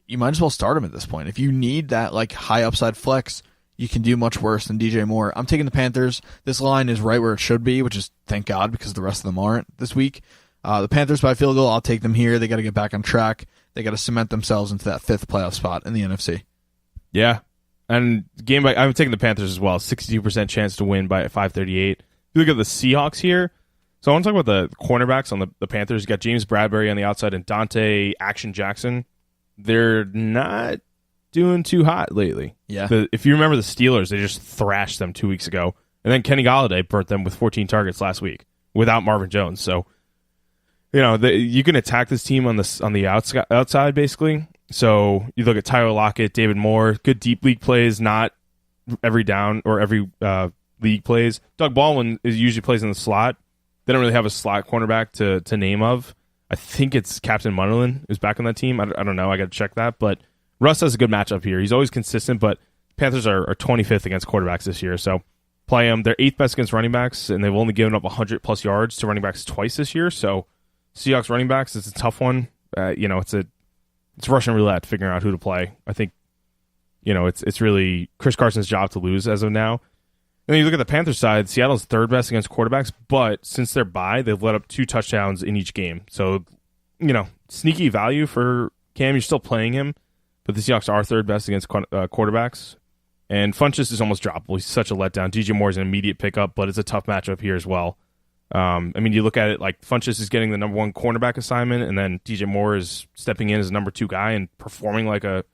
you might as well start him at this point. If you need that like high upside flex, you can do much worse than DJ Moore. I'm taking the Panthers. This line is right where it should be, which is thank God because the rest of them aren't this week. The Panthers by field goal, I'll take them here. They got to get back on track. They got to cement themselves into that 5th playoff spot in the NFC. Yeah. And I'm taking the Panthers as well. 62% chance to win by 538. If you look at the Seahawks here, so I want to talk about the cornerbacks on the Panthers. You got James Bradbury on the outside and Dante Action Jackson. They're not doing too hot lately. Yeah. If you remember the Steelers, they just thrashed them 2 weeks ago. And then Kenny Golladay burnt them with 14 targets last week without Marvin Jones. So, you know, you can attack this team on the outside, basically. So you look at Tyler Lockett, David Moore, good deep league plays, not every down or every league plays. Doug Baldwin usually plays in the slot. They don't really have a slot cornerback to name of. I think it's Captain Munderland who's back on that team. I don't know. I got to check that. But Russ has a good matchup here. He's always consistent, but Panthers are 25th against quarterbacks this year. So play them. They're 8th best against running backs, and they've only given up 100-plus yards to running backs twice this year. So Seahawks running backs, it's a tough one. It's Russian roulette figuring out who to play. I think, it's really Chris Carson's job to lose as of now. And then you look at the Panthers side, Seattle's 3rd best against quarterbacks, but since they're bye, they've let up 2 touchdowns in each game. So, sneaky value for Cam. You're still playing him, but the Seahawks are 3rd best against quarterbacks. And Funchess is almost droppable. He's such a letdown. DJ Moore is an immediate pickup, but it's a tough matchup here as well. You look at it like Funchess is getting the number 1 cornerback assignment, and then DJ Moore is stepping in as a number 2 guy and performing like a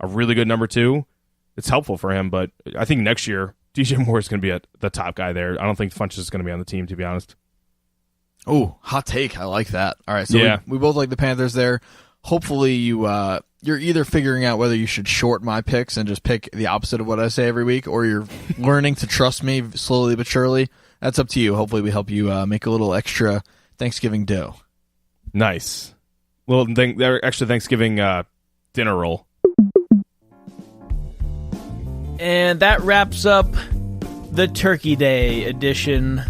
really good number 2. It's helpful for him, but I think next year DJ Moore is going to be the top guy there. I don't think Funchess is going to be on the team, to be honest. Oh, hot take. I like that. All right, so we both like the Panthers there. Hopefully you're either figuring out whether you should short my picks and just pick the opposite of what I say every week, or you're learning to trust me slowly but surely. That's up to you. Hopefully we help you make a little extra Thanksgiving dough. Nice. Little extra Thanksgiving dinner roll. And that wraps up the Turkey Day edition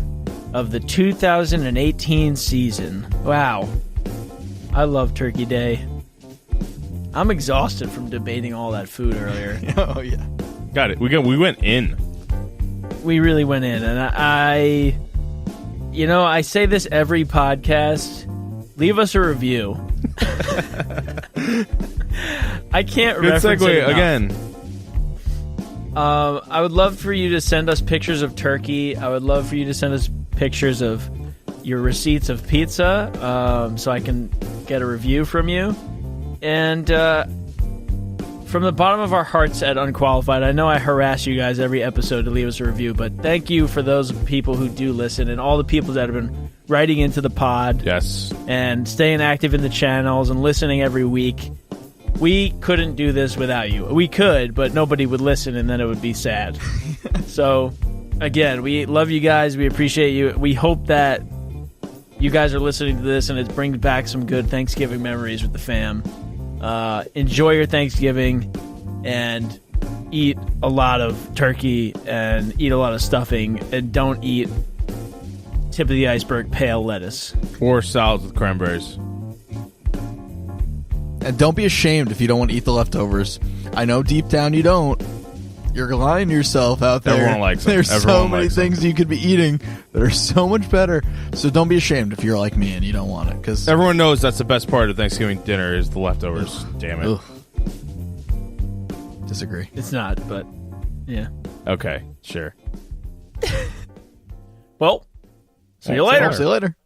of the 2018 season. Wow. I love Turkey Day. I'm exhausted from debating all that food earlier. Oh, yeah. Got it. We went in. We really went in. And I say this every podcast. Leave us a review. I can't Good reference it segue enough. again. I would love for you to send us pictures of turkey. I would love for you to send us pictures of your receipts of pizza, so I can get a review from you. And from the bottom of our hearts at Unqualified, I know I harass you guys every episode to leave us a review, but thank you for those people who do listen and all the people that have been writing into the pod. Yes. And staying active in the channels and listening every week. We couldn't do this without you. We could, but nobody would listen, and then it would be sad. So, again, we love you guys. We appreciate you. We hope that you guys are listening to this, and it brings back some good Thanksgiving memories with the fam. Enjoy your Thanksgiving, and eat a lot of turkey, and eat a lot of stuffing, and don't eat tip of the iceberg pale lettuce. Or salads with cranberries. And don't be ashamed if you don't want to eat the leftovers. I know deep down you don't. You're lying to yourself out there. Everyone likes them. There's Everyone so many likes things them. you could be eating that are so much better. So don't be ashamed if you're like me and you don't want it. Because Everyone knows that's the best part of Thanksgiving dinner is the leftovers. Damn it. Disagree. It's not, but yeah. Okay, sure. Well, see you Thanks, later. See you later.